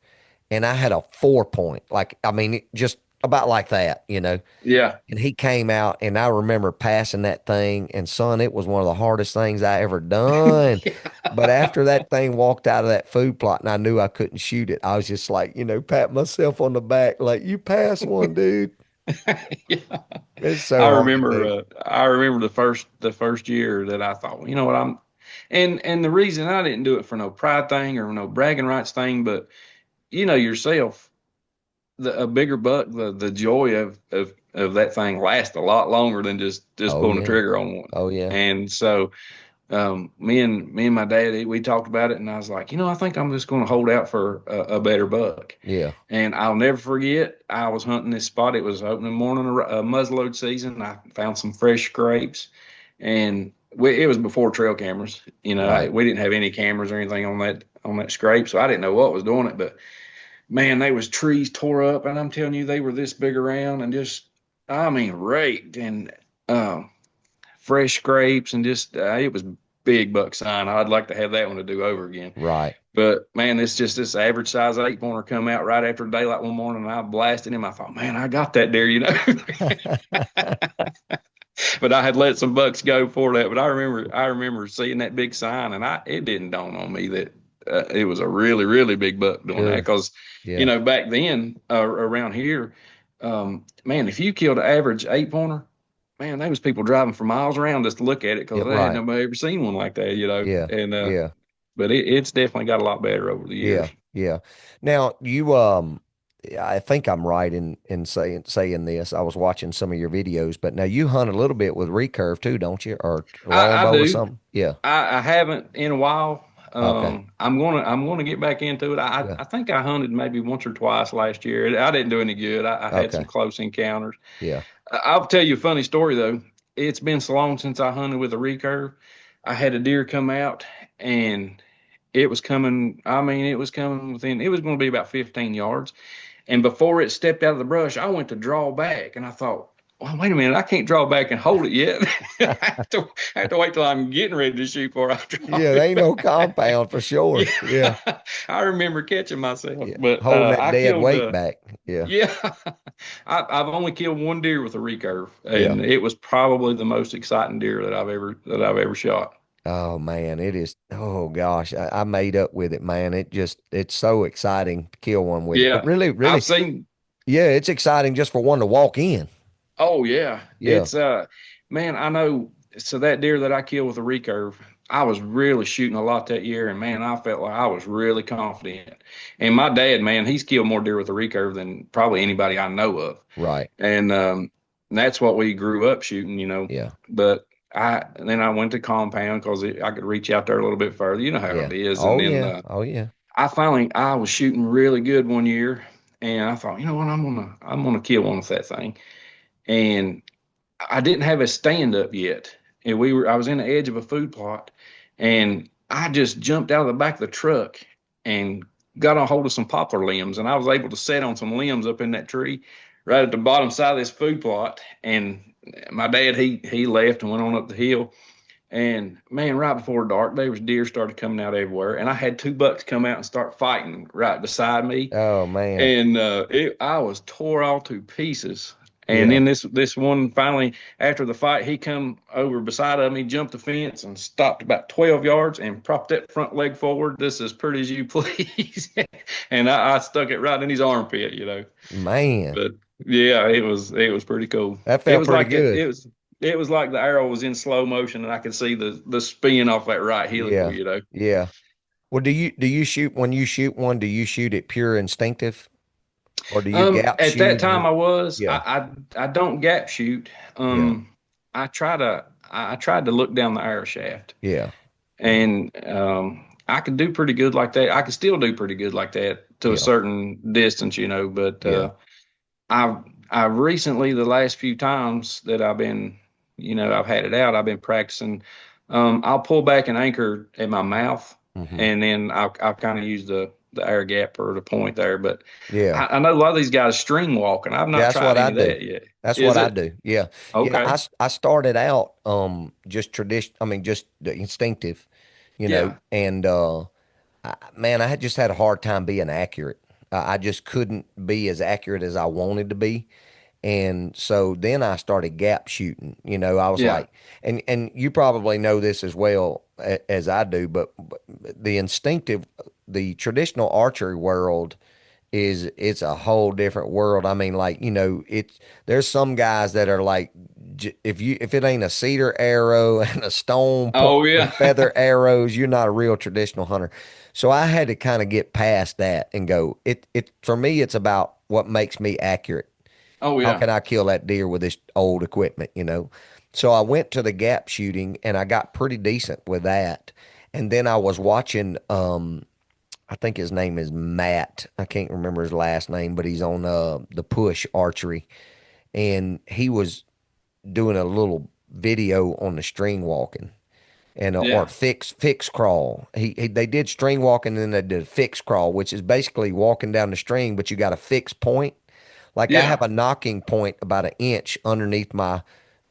Speaker 2: And I had a 4 point, like I mean, just about like that, you know.
Speaker 1: yeah,
Speaker 2: And he came out, and I remember passing that thing, and son, it was one of the hardest things I ever done. But after that thing walked out of that food plot and I knew I couldn't shoot it, I was just like, you know, pat myself on the back, like, you passed one, dude.
Speaker 1: yeah.
Speaker 2: It's so hard to do.
Speaker 1: I remember the first year that I thought, well, you know what, and the reason I didn't do it for no pride thing or no bragging rights thing, but you know yourself, a bigger buck, the joy of that thing lasts a lot longer than just
Speaker 2: Oh
Speaker 1: pulling the
Speaker 2: yeah.
Speaker 1: trigger on one.
Speaker 2: Oh yeah.
Speaker 1: And so me and my dad, we talked about it, and I was like, you know, I think I'm just going to hold out for a better buck.
Speaker 2: Yeah.
Speaker 1: And I'll never forget, I was hunting this spot. It was opening morning muzzleload season. I found some fresh scrapes, and it was before trail cameras. You know,
Speaker 2: Right.
Speaker 1: we didn't have any cameras or anything on that scrape, so I didn't know what was doing it. But man, they was trees tore up, and I'm telling you, they were this big around, and just, I mean, raked, and um, fresh scrapes, and just it was big buck sign. I'd like to have that one to do over again.
Speaker 2: Right.
Speaker 1: But man, it's just this average size 8 pointer come out right after daylight one morning, and I blasted him. I thought, man, I got that deer, you know. But I had let some bucks go for that. But I remember seeing that big sign, and it didn't dawn on me that it was a really, really big buck doing that.
Speaker 2: Sure.
Speaker 1: Because you
Speaker 2: Yeah.
Speaker 1: know, back then around here, man, if you killed an average 8 pointer, man, there was people driving for miles around just to look at it,
Speaker 2: Yeah.
Speaker 1: because they had
Speaker 2: Right.
Speaker 1: nobody ever seen one like that, you know.
Speaker 2: Yeah.
Speaker 1: And
Speaker 2: Yeah.
Speaker 1: but it's definitely got a lot better over the years.
Speaker 2: Yeah. Yeah. Now I think I'm right in saying this. I was watching some of your videos, but now you hunt a little bit with recurve too, don't you? Or
Speaker 1: I
Speaker 2: longbow or
Speaker 1: do.
Speaker 2: something? Yeah.
Speaker 1: I haven't in a while.
Speaker 2: Okay.
Speaker 1: I'm gonna get back into it.
Speaker 2: Yeah.
Speaker 1: I think I hunted maybe once or twice last year. I didn't do any good. I had some
Speaker 2: Okay.
Speaker 1: close encounters.
Speaker 2: Yeah.
Speaker 1: I'll tell you a funny story though. It's been so long since I hunted with a recurve. I had a deer come out, and it was coming. I mean, it was coming within. It was going to be about 15 yards. And before it stepped out of the brush, I went to draw back, and I thought, well, wait a minute, I can't draw back and hold it yet. I have to wait till I'm getting ready to shoot before I drop
Speaker 2: Yeah, there
Speaker 1: it
Speaker 2: ain't no
Speaker 1: back.
Speaker 2: compound for sure. Yeah.
Speaker 1: Yeah, I remember catching myself,
Speaker 2: Yeah.
Speaker 1: but
Speaker 2: Holding that
Speaker 1: I
Speaker 2: dead
Speaker 1: killed.
Speaker 2: weight back. Yeah.
Speaker 1: Yeah, I've only killed one deer with a recurve,
Speaker 2: Yeah.
Speaker 1: and it was probably the most exciting deer that I've ever shot.
Speaker 2: Oh man, it is. Oh gosh, I made up with it, man. It's so exciting to kill one with it. But
Speaker 1: Yeah,
Speaker 2: really,
Speaker 1: I've
Speaker 2: really,
Speaker 1: seen.
Speaker 2: yeah, it's exciting just for one to walk in.
Speaker 1: Oh yeah,
Speaker 2: Yeah.
Speaker 1: it's man, I know. So that deer that I killed with a recurve, I was really shooting a lot that year, and man, I felt like I was really confident. And my dad, man, he's killed more deer with a recurve than probably anybody I know of.
Speaker 2: Right.
Speaker 1: And that's what we grew up shooting, you know.
Speaker 2: Yeah.
Speaker 1: But then I went to compound because I could reach out there a little bit further. You know how
Speaker 2: Yeah.
Speaker 1: it is. And
Speaker 2: Oh
Speaker 1: then
Speaker 2: yeah. Oh yeah.
Speaker 1: I was shooting really good one year, and I thought, you know what, I'm gonna kill one with that thing. And I didn't have a stand up yet, and I was in the edge of a food plot, and I just jumped out of the back of the truck and got a hold of some poplar limbs, and I was able to set on some limbs up in that tree, right at the bottom side of this food plot. And my dad, he left and went on up the hill, and man, right before dark, there was deer started coming out everywhere, and I had two bucks come out and start fighting right beside me,
Speaker 2: Oh man.
Speaker 1: and I was tore all to pieces. And
Speaker 2: Yeah.
Speaker 1: then this one finally, after the fight, he come over beside of me, jumped the fence, and stopped about 12 yards and propped that front leg forward. This as pretty as you please, and I stuck it right in his armpit, you know.
Speaker 2: Man,
Speaker 1: But yeah, it was pretty cool.
Speaker 2: that
Speaker 1: It
Speaker 2: felt
Speaker 1: was
Speaker 2: pretty
Speaker 1: like
Speaker 2: good.
Speaker 1: it was like the arrow was in slow motion, and I could see the spin off that right helical,
Speaker 2: Yeah.
Speaker 1: you know.
Speaker 2: Yeah. Well, do you shoot when you shoot one, do you shoot it pure instinctive or do you gap
Speaker 1: At that
Speaker 2: shoot?
Speaker 1: time, I was.
Speaker 2: Yeah.
Speaker 1: I don't gap shoot.
Speaker 2: Yeah.
Speaker 1: I tried to look down the arrow shaft,
Speaker 2: Yeah.
Speaker 1: and I could do pretty good like that. I could still do pretty good like that to a
Speaker 2: Yeah.
Speaker 1: certain distance, you know. But
Speaker 2: Yeah.
Speaker 1: I've I've recently, the last few times that I've been, you know, I've had it out, I've been practicing. I'll pull back an anchor at my mouth,
Speaker 2: Hmm.
Speaker 1: and then I'll kind of use the air gap or the point there. But
Speaker 2: Yeah.
Speaker 1: I know a lot of these guys string walking. I've not
Speaker 2: That's what
Speaker 1: tried
Speaker 2: I
Speaker 1: any of
Speaker 2: do.
Speaker 1: that yet.
Speaker 2: That's what
Speaker 1: Is
Speaker 2: I
Speaker 1: it
Speaker 2: do. Yeah. Yeah.
Speaker 1: okay?
Speaker 2: I started out just tradition I mean just the instinctive,
Speaker 1: Yeah,
Speaker 2: and man, I had just had a hard time being accurate. I just couldn't be as accurate as I wanted to be. And so then I started gap shooting. I was
Speaker 1: yeah.
Speaker 2: like, and you probably know this as well as I do, but the instinctive, the traditional archery world it's a whole different world. I mean, like, it's there's some guys that are like, if it ain't a cedar arrow and a stone point
Speaker 1: Oh
Speaker 2: with
Speaker 1: yeah,
Speaker 2: feather arrows, you're not a real traditional hunter. So I had to kind of get past that and go, it for me, it's about what makes me accurate.
Speaker 1: oh
Speaker 2: How
Speaker 1: yeah,
Speaker 2: can I kill that deer with this old equipment? So I went to the gap shooting and I got pretty decent with that. And then I was watching, I think his name is Matt. I can't remember his last name, but he's on the Push Archery, and he was doing a little video on the string walking and or
Speaker 1: yeah.
Speaker 2: fix crawl. They did string walking and then they did fix crawl, which is basically walking down the string, but you got a fixed point. Like I have
Speaker 1: Yeah.
Speaker 2: a knocking point about an inch underneath my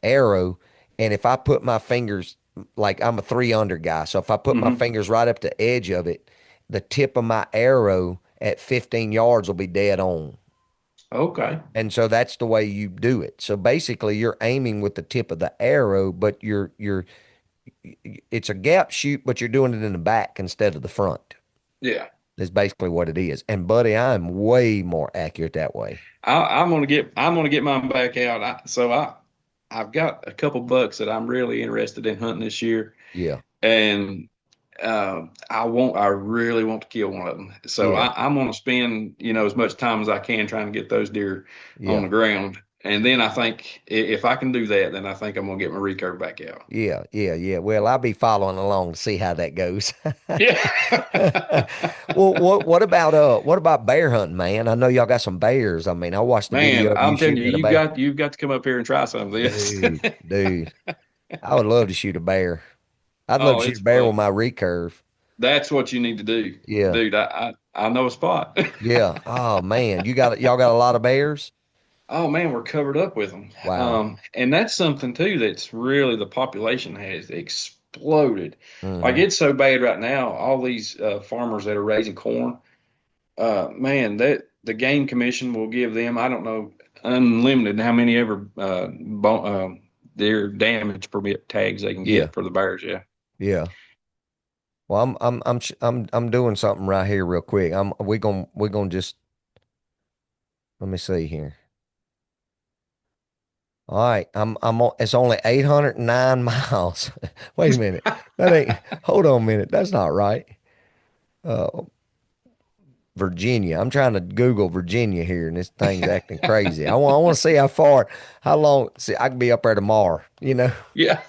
Speaker 2: arrow, and if I put my fingers, like I'm a 3 under guy, so if I put my
Speaker 1: Hmm.
Speaker 2: fingers right up the edge of it, the tip of my arrow at 15 yards will be dead on.
Speaker 1: Okay.
Speaker 2: And so that's the way you do it. So basically you're aiming with the tip of the arrow, but it's a gap shoot, but you're doing it in the back instead of the front.
Speaker 1: Yeah.
Speaker 2: Is basically what it is. And buddy, I'm way more accurate that way.
Speaker 1: I'm gonna get mine back out. I've got a couple bucks that I'm really interested in hunting this year,
Speaker 2: Yeah.
Speaker 1: and I really want to kill one of them. So
Speaker 2: Yeah.
Speaker 1: I'm going to spend, you know, as much time as I can trying to get those deer on
Speaker 2: Yeah.
Speaker 1: the ground. And then I think if I can do that, then I think I'm going to get my recurve back out.
Speaker 2: Yeah, yeah, yeah. Well, I'll be following along to see how that goes.
Speaker 1: Yeah.
Speaker 2: Well, what about bear hunting, man? I know y'all got some bears. I mean, I watched the
Speaker 1: Man,
Speaker 2: video of you
Speaker 1: I'm telling you,
Speaker 2: shooting at a bear.
Speaker 1: you've got to come up here and try some of this.
Speaker 2: Dude, I would love to shoot a bear. I'd love to
Speaker 1: Oh,
Speaker 2: shoot
Speaker 1: it's
Speaker 2: a bear with
Speaker 1: fun.
Speaker 2: my recurve.
Speaker 1: That's what you need to do,
Speaker 2: Yeah,
Speaker 1: dude. I know a spot.
Speaker 2: yeah. Oh man, y'all got a lot of bears.
Speaker 1: Oh man, we're covered up with them.
Speaker 2: Wow.
Speaker 1: And that's something too that's really the population has exploded. Like
Speaker 2: Mm-hmm.
Speaker 1: it's so bad right now. All these farmers that are raising corn, man, that the game commission will give them, I don't know, unlimited how many ever their damage permit tags they can
Speaker 2: Yeah.
Speaker 1: get for the bears. Yeah.
Speaker 2: Yeah. Well, I'm doing something right here real quick. We're gonna just let me see here. All right, it's only 809 miles. Wait a minute. That ain't, hold on a minute. That's not right. Uh, Virginia. I'm trying to Google Virginia here and this thing's acting crazy. I want to see how long, see, I can be up there tomorrow, you know.
Speaker 1: Yeah.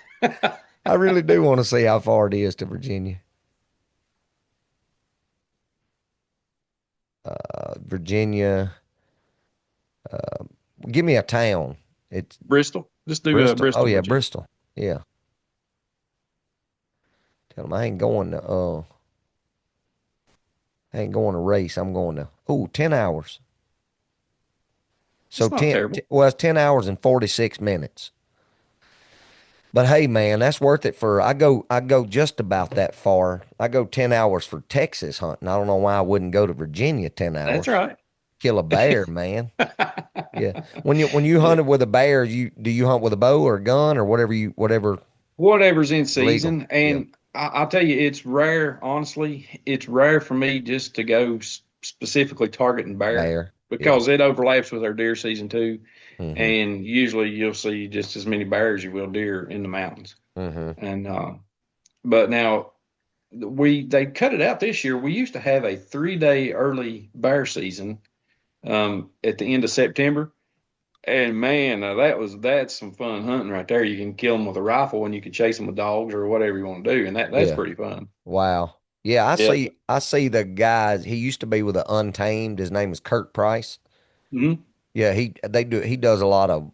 Speaker 2: I really do want to see how far it is to Virginia. Virginia, give me a town. It's
Speaker 1: Bristol. Just do
Speaker 2: Bristol. Oh
Speaker 1: Bristol,
Speaker 2: yeah,
Speaker 1: Virginia.
Speaker 2: Bristol. Yeah. Tell them I ain't going to race. I'm going to, 10 hours. So
Speaker 1: It's not terrible.
Speaker 2: well, it's 10 hours and 46 minutes. But hey, man, that's worth it I go just about that far. I go 10 hours for Texas hunting. I don't know why I wouldn't go to Virginia 10
Speaker 1: That's
Speaker 2: hours.
Speaker 1: right.
Speaker 2: Kill a bear, man. Yeah. When you
Speaker 1: Yeah.
Speaker 2: hunted with a bear, do you hunt with a bow or a gun or whatever
Speaker 1: Whatever's in
Speaker 2: legal?
Speaker 1: season.
Speaker 2: Yeah.
Speaker 1: And I'll tell you, it's rare, honestly, it's rare for me just to go specifically targeting bear
Speaker 2: Bear. Yeah.
Speaker 1: because it overlaps with our deer season too.
Speaker 2: Mm-hmm.
Speaker 1: And usually you'll see just as many bears as you will deer in the mountains.
Speaker 2: Mm-hmm.
Speaker 1: And, but now they cut it out this year. We used to have a 3 day early bear season, at the end of September. And man, that's some fun hunting right there. You can kill them with a rifle, and you can chase them with dogs or whatever you want to do, and that's
Speaker 2: Yeah.
Speaker 1: pretty fun.
Speaker 2: Wow. Yeah, I
Speaker 1: Yeah.
Speaker 2: see I see the guys. He used to be with the Untamed. His name is Kurt Price.
Speaker 1: Hmm.
Speaker 2: Yeah, he does a lot of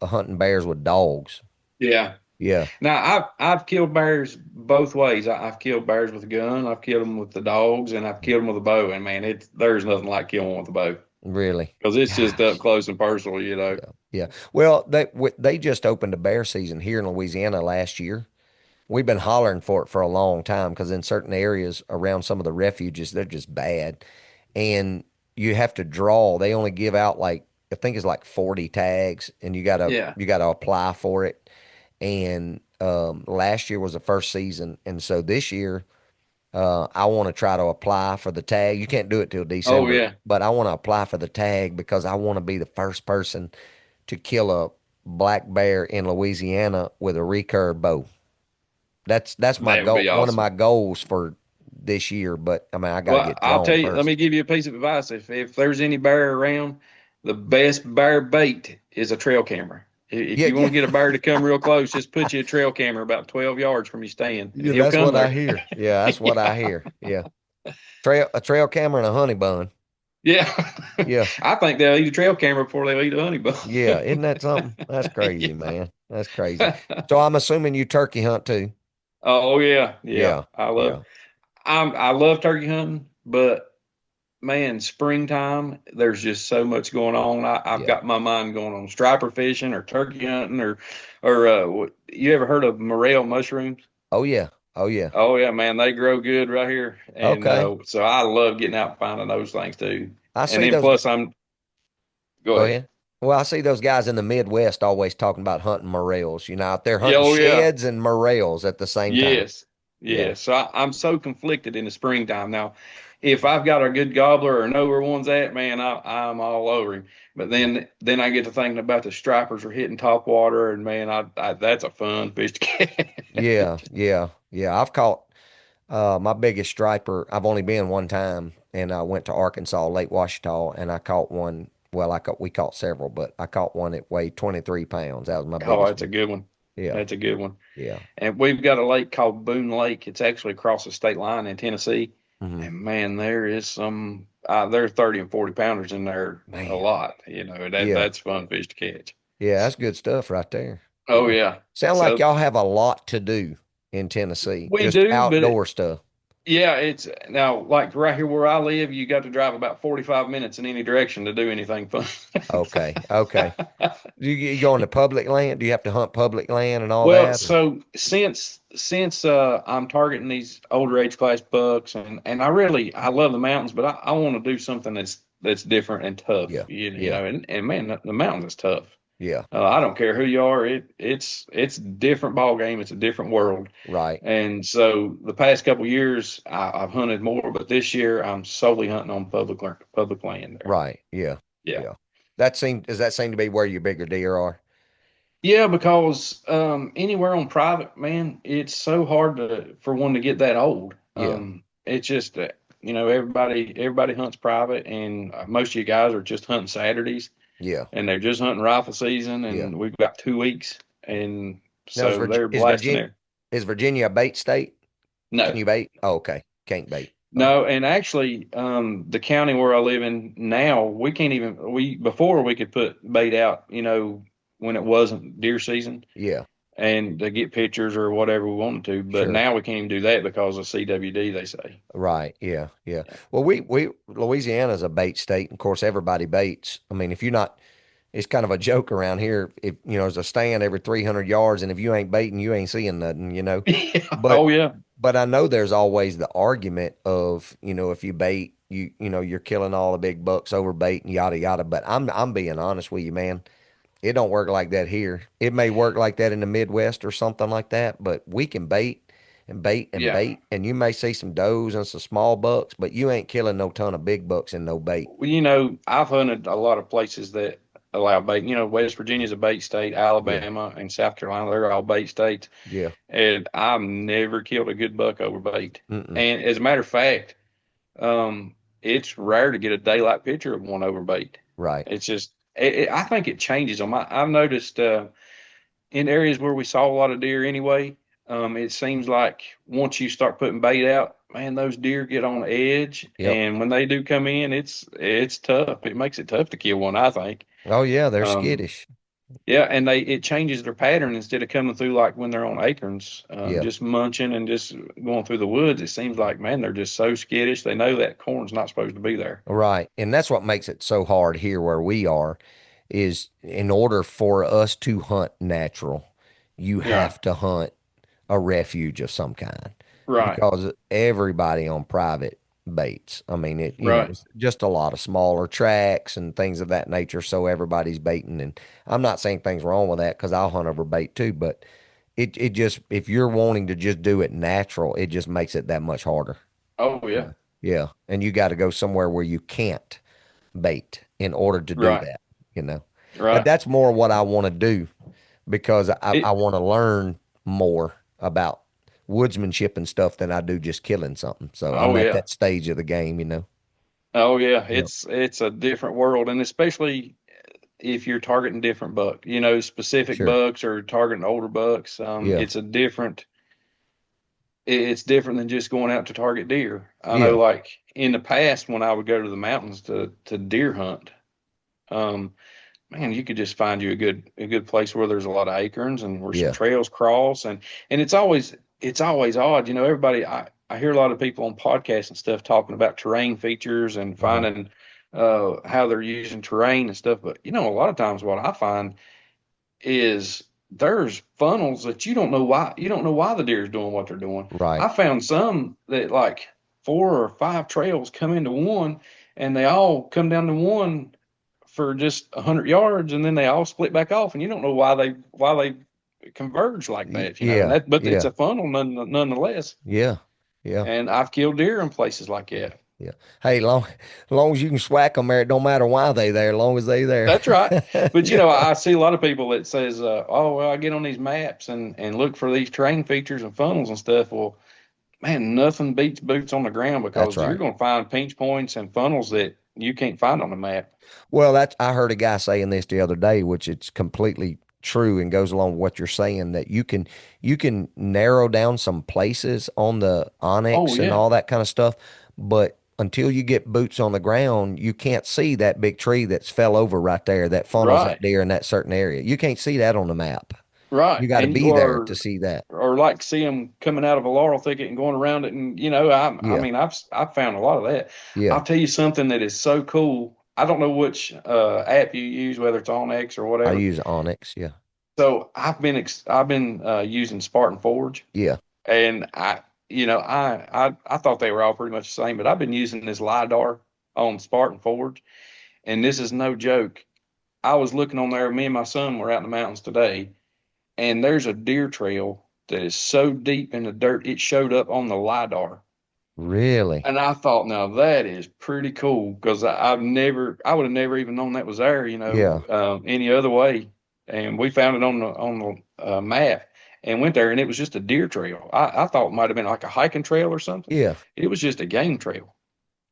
Speaker 2: hunting bears with dogs.
Speaker 1: Yeah.
Speaker 2: Yeah.
Speaker 1: Now I've killed bears both ways. I've killed bears with a gun. I've killed them with the dogs, and I've killed them with a bow. And man, there's nothing like killing one with a bow
Speaker 2: Really.
Speaker 1: because it's just up
Speaker 2: Gosh.
Speaker 1: close and personal, you know.
Speaker 2: Yeah. Yeah. Well, they just opened a bear season here in Louisiana last year. We've been hollering for it for a long time because in certain areas around some of the refuges, they're just bad. And you have to draw. They only give out like I think it's like 40 tags and you gotta
Speaker 1: Yeah.
Speaker 2: you gotta apply for it. And last year was the first season. And so this year, I want to try to apply for the tag. You can't do it till
Speaker 1: Oh
Speaker 2: December,
Speaker 1: yeah.
Speaker 2: but I want to apply for the tag because I want to be the first person to kill a black bear in Louisiana with a recurve bow. That's my
Speaker 1: That would
Speaker 2: goal.
Speaker 1: be
Speaker 2: One of my
Speaker 1: awesome.
Speaker 2: goals for this year, but I mean, I got to
Speaker 1: Well,
Speaker 2: get
Speaker 1: I'll tell
Speaker 2: drawn
Speaker 1: you, let me
Speaker 2: first.
Speaker 1: give you a piece of advice. If there's any bear around, the best bear bait is a trail camera. If
Speaker 2: Yeah,
Speaker 1: you want
Speaker 2: yeah,
Speaker 1: to get a bear to come real close, just put you a trail camera about 12 yards from your stand, and
Speaker 2: yeah.
Speaker 1: he'll
Speaker 2: That's
Speaker 1: come
Speaker 2: what I
Speaker 1: there.
Speaker 2: hear. Yeah, that's what I
Speaker 1: Yeah,
Speaker 2: hear. Yeah, a trail camera and a honey bun.
Speaker 1: yeah.
Speaker 2: Yeah,
Speaker 1: I think they'll eat a trail camera before they'll eat a honey bun.
Speaker 2: yeah. Isn't that something? That's crazy, man. That's crazy. So I'm assuming you turkey hunt too.
Speaker 1: Oh yeah, yeah.
Speaker 2: Yeah, yeah,
Speaker 1: I love turkey hunting, but man, springtime, there's just so much going on. I've
Speaker 2: yeah.
Speaker 1: got my mind going on striper fishing or turkey hunting or you ever heard of morel mushrooms?
Speaker 2: Oh yeah, oh yeah.
Speaker 1: Oh yeah, man, they grow good right here, and
Speaker 2: Okay.
Speaker 1: so I love getting out and finding those things too.
Speaker 2: I
Speaker 1: And
Speaker 2: see
Speaker 1: then
Speaker 2: those.
Speaker 1: plus, I'm go
Speaker 2: Go
Speaker 1: ahead.
Speaker 2: ahead. Well, I see those guys in the Midwest always talking about hunting morels. Out there
Speaker 1: Yeah,
Speaker 2: hunting
Speaker 1: oh yeah,
Speaker 2: sheds and morels at the same time.
Speaker 1: yes,
Speaker 2: Yeah,
Speaker 1: yes. So I'm so conflicted in the springtime now. If I've got a good gobbler or know where one's at, man, I'm all over him. But then I get to thinking about the stripers are hitting top water, and man, that's a fun fish to
Speaker 2: yeah,
Speaker 1: catch.
Speaker 2: yeah, yeah. I've caught my biggest striper. I've only been one time, and I went to Arkansas, Lake Washita, and I caught one. Well, we caught several, but I caught one that weighed 23 pounds. That was my
Speaker 1: Oh,
Speaker 2: biggest
Speaker 1: that's a
Speaker 2: one.
Speaker 1: good one.
Speaker 2: Yeah,
Speaker 1: That's a good one.
Speaker 2: yeah.
Speaker 1: And we've got a lake called Boone Lake. It's actually across the state line in Tennessee.
Speaker 2: Hmm.
Speaker 1: And man, there is there are 30 and 40 pounders in there a
Speaker 2: Man,
Speaker 1: lot.
Speaker 2: yeah,
Speaker 1: That's fun fish to catch.
Speaker 2: yeah. That's good stuff right there.
Speaker 1: Oh
Speaker 2: Yeah.
Speaker 1: yeah.
Speaker 2: Sound like
Speaker 1: So
Speaker 2: y'all have a lot to do in Tennessee,
Speaker 1: we
Speaker 2: just
Speaker 1: do, but
Speaker 2: outdoor stuff.
Speaker 1: Yeah, it's now like right here where I live, you got to drive about 45 minutes in any direction to do anything fun.
Speaker 2: Okay, okay. You go on the public land? Do you have to hunt public land and all
Speaker 1: Well,
Speaker 2: that? Or?
Speaker 1: so since I'm targeting these older age class bucks, and I love the mountains, but I want to do something that's different and tough.
Speaker 2: Yeah,
Speaker 1: You
Speaker 2: yeah,
Speaker 1: know, and man, the mountains is tough.
Speaker 2: yeah.
Speaker 1: I don't care who you are. It's a different ball game. It's a different world.
Speaker 2: Right,
Speaker 1: And so the past couple of years, I've hunted more, but this year I'm solely hunting on public land there.
Speaker 2: right. Yeah,
Speaker 1: Yeah.
Speaker 2: yeah. Does that seem to be where your bigger deer are?
Speaker 1: Yeah, because anywhere on private, man, it's so hard for one to get that old.
Speaker 2: Yeah,
Speaker 1: It's just that everybody hunts private, and most of you guys are just hunting Saturdays,
Speaker 2: yeah,
Speaker 1: and they're just hunting rifle season,
Speaker 2: yeah.
Speaker 1: and we've got 2 weeks, and
Speaker 2: Now
Speaker 1: so they're blasting there.
Speaker 2: Is Virginia a bait state? Can
Speaker 1: No,
Speaker 2: you bait? Oh, okay. Can't bait. Okay.
Speaker 1: no, and actually, the county where I live in now, we can't even we before we could put bait out, when it wasn't deer season
Speaker 2: Yeah,
Speaker 1: and to get pictures or whatever we wanted to. But
Speaker 2: sure.
Speaker 1: now we can't even do that because of CWD, they say.
Speaker 2: Right. Yeah, yeah. Well, we Louisiana's a bait state. Of course, everybody baits. I mean, if you're not, it's kind of a joke around here. If there's a stand every 300 yards, and if you ain't baiting, you ain't seeing nothing.
Speaker 1: Yeah.
Speaker 2: But
Speaker 1: Oh yeah.
Speaker 2: but I know there's always the argument of, if you bait, you're killing all the big bucks over bait and yada yada. But I'm being honest with you, man. It don't work like that here. It may work like that in the Midwest or something like that, but we can bait and bait and
Speaker 1: Yeah.
Speaker 2: bait, and you may see some does and some small bucks, but you ain't killing no ton of big bucks in no bait.
Speaker 1: Well, I've hunted a lot of places that allow bait. West Virginia's a bait state,
Speaker 2: Yeah,
Speaker 1: Alabama and South Carolina, they're all bait states.
Speaker 2: yeah,
Speaker 1: And I've never killed a good buck over bait.
Speaker 2: mm-mm,
Speaker 1: And as a matter of fact, it's rare to get a daylight picture of one over bait.
Speaker 2: right.
Speaker 1: It's just, I think it changes them. I've noticed in areas where we saw a lot of deer anyway, it seems like once you start putting bait out, man, those deer get on edge,
Speaker 2: Yep.
Speaker 1: and when they do come in, it's tough. It makes it tough to kill one, I think.
Speaker 2: Oh yeah, they're
Speaker 1: Um,
Speaker 2: skittish.
Speaker 1: yeah, and it changes their pattern instead of coming through like when they're on acorns,
Speaker 2: Yeah,
Speaker 1: just munching and just going through the woods. It seems like, man, they're just so skittish. They know that corn's not supposed to be there.
Speaker 2: right. And that's what makes it so hard here where we are, is in order for us to hunt natural, you
Speaker 1: Yeah,
Speaker 2: have to hunt a refuge of some kind,
Speaker 1: right,
Speaker 2: because everybody on private baits. I mean,
Speaker 1: right.
Speaker 2: it's just a lot of smaller tracks and things of that nature. So everybody's baiting. And I'm not saying things wrong with that, because I'll hunt over bait too. But it just, if you're wanting to just do it natural, it just makes it that much harder.
Speaker 1: Oh yeah,
Speaker 2: Yeah. Yeah. And you got to go somewhere where you can't bait in order to do
Speaker 1: right,
Speaker 2: that, you know. But
Speaker 1: right.
Speaker 2: that's more what I want to do, because I
Speaker 1: It.
Speaker 2: want to learn more about woodsmanship and stuff than I do just killing something. So I'm
Speaker 1: Oh
Speaker 2: at
Speaker 1: yeah.
Speaker 2: that stage of the game.
Speaker 1: Oh yeah,
Speaker 2: Yep.
Speaker 1: it's a different world, and especially if you're targeting different buck, specific
Speaker 2: Sure.
Speaker 1: bucks or targeting older bucks.
Speaker 2: Yeah.
Speaker 1: It's different than just going out to target deer. I know,
Speaker 2: Yeah.
Speaker 1: like in the past, when I would go to the mountains to deer hunt, um, man, you could just find you a good place where there's a lot of acorns and where some
Speaker 2: Yeah.
Speaker 1: trails cross, and it's always odd. Everybody, I hear a lot of people on podcasts and stuff talking about terrain features and
Speaker 2: Uh-huh.
Speaker 1: finding how they're using terrain and stuff. But a lot of times what I find is there's funnels that you don't know why the deer is doing what they're doing.
Speaker 2: Right.
Speaker 1: I found some that like 4 or 5 trails come into one, and they all come down to one for just 100 yards, and then they all split back off, and you don't know why they converge like that, and
Speaker 2: Yeah.
Speaker 1: but it's
Speaker 2: Yeah.
Speaker 1: a funnel nonetheless.
Speaker 2: Yeah. Yeah.
Speaker 1: And I've killed deer in places like that.
Speaker 2: Yeah. Hey, long as you can swack them there, it don't matter why they there, as long as they there.
Speaker 1: That's right. But
Speaker 2: Yeah.
Speaker 1: I see a lot of people that says, "Oh, well, I get on these maps and look for these terrain features and funnels and stuff." Well, man, nothing beats boots on the ground
Speaker 2: That's
Speaker 1: because you're
Speaker 2: right.
Speaker 1: going to find pinch points and funnels that you can't find on the map.
Speaker 2: Well, I heard a guy saying this the other day, which it's completely true and goes along with what you're saying, that you can narrow down some places on the
Speaker 1: Oh
Speaker 2: onyx and
Speaker 1: yeah,
Speaker 2: all that kind of stuff, but until you get boots on the ground, you can't see that big tree that's fell over right there that funnels that
Speaker 1: right.
Speaker 2: deer in that certain area. You can't see that on the map.
Speaker 1: Right.
Speaker 2: You got to
Speaker 1: And
Speaker 2: be there to see that.
Speaker 1: or like see them coming out of a laurel thicket and going around it. And, I
Speaker 2: Yeah,
Speaker 1: mean, I've found a lot of that.
Speaker 2: yeah.
Speaker 1: I'll tell you something that is so cool. I don't know which app you use, whether it's on X or
Speaker 2: I
Speaker 1: whatever.
Speaker 2: use Onyx. Yeah,
Speaker 1: So I've been using Spartan Forge,
Speaker 2: yeah.
Speaker 1: and I thought they were all pretty much the same, but I've been using this LiDAR on Spartan Forge, and this is no joke. I was looking on there. Me and my son were out in the mountains today, and there's a deer trail that is so deep in the dirt it showed up on the LiDAR.
Speaker 2: Really?
Speaker 1: And I thought, now that is pretty cool because I would have never even known that was there,
Speaker 2: Yeah,
Speaker 1: any other way. And we found it on the map and went there, and it was just a deer trail. I thought it might have been like a hiking trail or something.
Speaker 2: yeah.
Speaker 1: It was just a game trail.